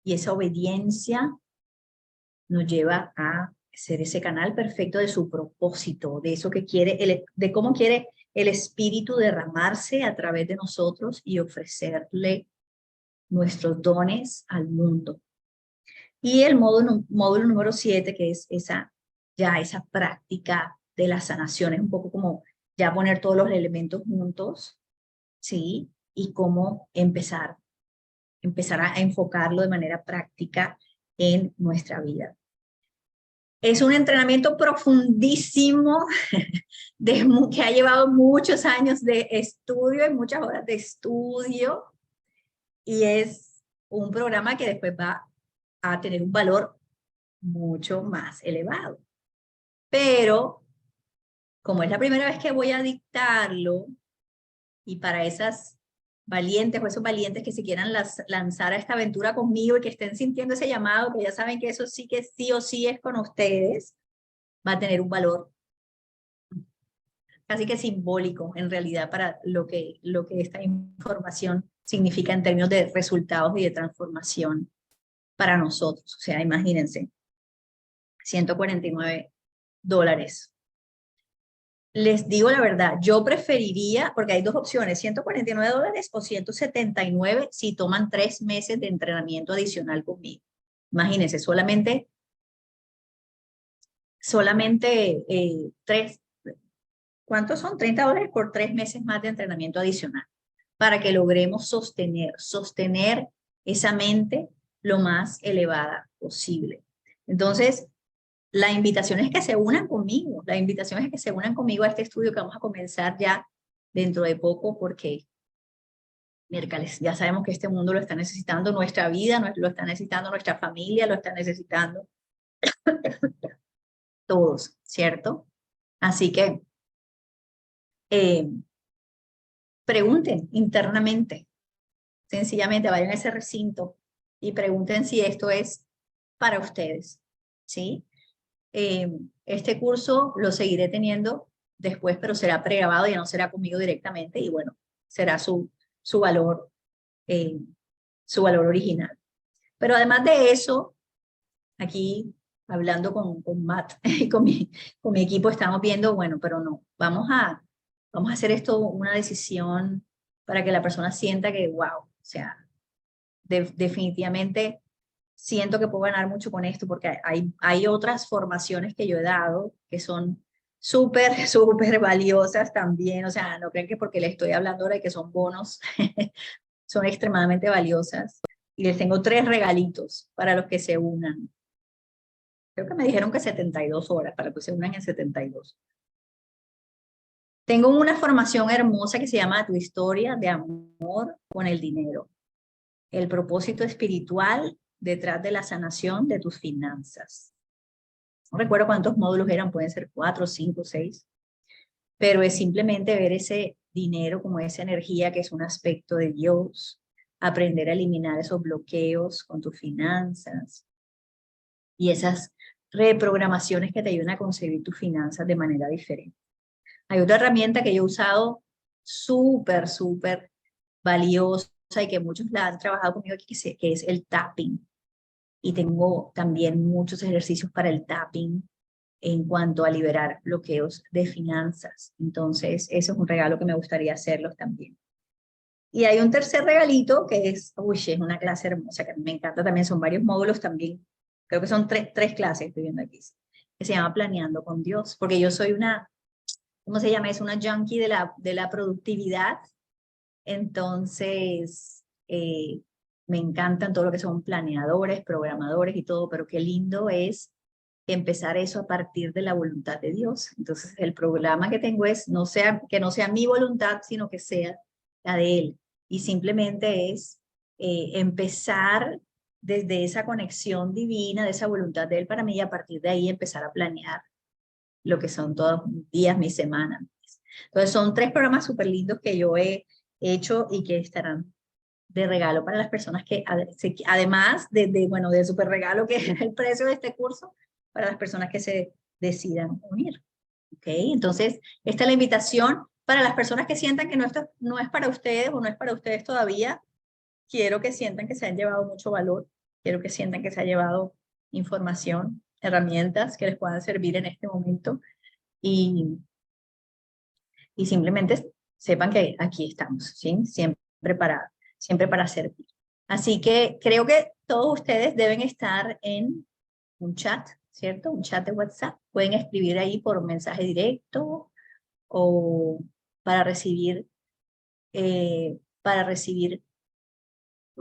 y esa obediencia nos lleva a ser ese canal perfecto de su propósito, de eso que quiere, de cómo quiere el Espíritu derramarse a través de nosotros y ofrecerle nuestros dones al mundo. Y el módulo número 7, que es esa práctica de la sanación, es un poco como ya poner todos los elementos juntos, ¿sí? Y cómo empezar a enfocarlo de manera práctica en nuestra vida. Es un entrenamiento profundísimo que ha llevado muchos años de estudio y muchas horas de estudio, y es un programa que después va a tener un valor mucho más elevado. Pero, como es la primera vez que voy a dictarlo, y para esas valientes o esos valientes que se quieran lanzar a esta aventura conmigo y que estén sintiendo ese llamado, que ya saben que eso sí que sí o sí es con ustedes, va a tener un valor casi que simbólico en realidad para lo que esta información significa en términos de resultados y de transformación para nosotros. O sea, imagínense, $149. Les digo la verdad, yo preferiría, porque hay dos opciones, $149 o 179 si toman 3 meses de entrenamiento adicional conmigo. Imagínense, solamente 3, ¿cuántos son? $30 por 3 meses más de entrenamiento adicional, para que logremos sostener esa mente lo más elevada posible. Entonces, la invitación es que se unan conmigo, la invitación es que se unan conmigo a este estudio que vamos a comenzar ya dentro de poco, porque miércoles, ya sabemos que este mundo lo está necesitando, nuestra vida lo está necesitando, nuestra familia lo está necesitando, todos, ¿cierto? Así que pregunten internamente, sencillamente vayan a ese recinto y pregunten si esto es para ustedes, ¿sí? Este curso lo seguiré teniendo después, pero será pregrabado, ya no será conmigo directamente, y bueno, será su valor original. Pero además de eso, aquí hablando con Matt y con mi equipo, estamos viendo, bueno, pero no, vamos a hacer esto una decisión para que la persona sienta que, wow, o sea, definitivamente siento que puedo ganar mucho con esto, porque hay otras formaciones que yo he dado que son súper, súper valiosas también, o sea, no crean que porque les estoy hablando ahora de que son bonos, son extremadamente valiosas. Y les tengo 3 regalitos para los que se unan. Creo que me dijeron que 72 horas, para que se unan en 72. Tengo una formación hermosa que se llama Tu historia de amor con el dinero. El propósito espiritual detrás de la sanación de tus finanzas. No recuerdo cuántos módulos eran, pueden ser 4, 5, 6, pero es simplemente ver ese dinero como esa energía que es un aspecto de Dios, aprender a eliminar esos bloqueos con tus finanzas y esas reprogramaciones que te ayudan a concebir tus finanzas de manera diferente. Hay otra herramienta que yo he usado súper, súper valiosa y que muchos la han trabajado conmigo aquí, que es el tapping. Y tengo también muchos ejercicios para el tapping en cuanto a liberar bloqueos de finanzas. Entonces, eso es un regalo que me gustaría hacerlos también. Y hay un tercer regalito que es, es una clase hermosa, que me encanta también, son varios módulos también, creo que son tres clases, estoy viendo aquí, que se llama Planeando con Dios, porque yo soy una, ¿cómo se llama? Es una junkie de la productividad, entonces me encantan todo lo que son planeadores, programadores y todo, pero qué lindo es empezar eso a partir de la voluntad de Dios. Entonces el programa que tengo es que no sea mi voluntad, sino que sea la de Él. Y simplemente es empezar desde esa conexión divina, de esa voluntad de Él para mí, y a partir de ahí empezar a planear lo que son todos mis días, mis semanas. Entonces son 3 programas súper lindos que yo he hecho y que estarán de regalo para las personas que, además bueno, de súper regalo que es el precio de este curso, para las personas que se decidan unir. ¿Ok? Entonces, esta es la invitación para las personas que sientan que esto no es para ustedes o no es para ustedes todavía. Quiero que sientan que se han llevado mucho valor, quiero que sientan que se ha llevado información, herramientas que les puedan servir en este momento y simplemente sepan que aquí estamos, ¿sí? Siempre para servir. Así que creo que todos ustedes deben estar en un chat, ¿cierto? Un chat de WhatsApp. Pueden escribir ahí por mensaje directo o para recibir,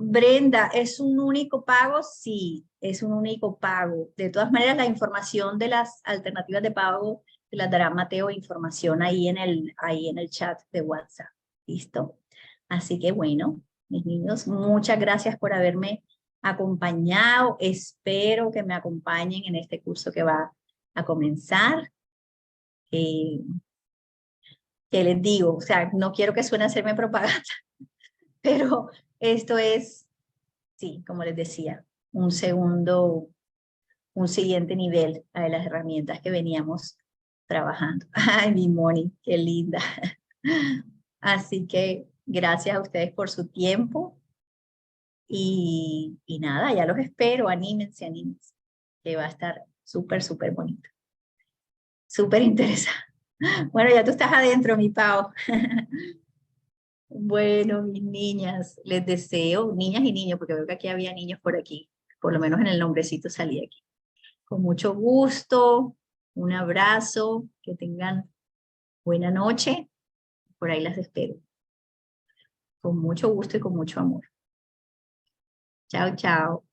Brenda, ¿es un único pago? Sí, es un único pago. De todas maneras, la información de las alternativas de pago te las dará Mateo, información ahí en el chat de WhatsApp. ¿Listo? Así que bueno, mis niños, muchas gracias por haberme acompañado. Espero que me acompañen en este curso que va a comenzar. ¿Qué les digo? O sea, no quiero que suene a hacerme propaganda, pero esto es, sí, como les decía, un siguiente nivel de las herramientas que veníamos trabajando. Ay, mi Moni, qué linda. Así que gracias a ustedes por su tiempo y nada, ya los espero, anímense, que va a estar súper, súper bonito. Súper interesante. Bueno, ya tú estás adentro, mi Pau. Bueno, mis niñas, les deseo, niñas y niños, porque veo que aquí había niños por aquí, por lo menos en el nombrecito salí aquí. Con mucho gusto, un abrazo, que tengan buena noche, por ahí las espero. Con mucho gusto y con mucho amor. Chao, chao.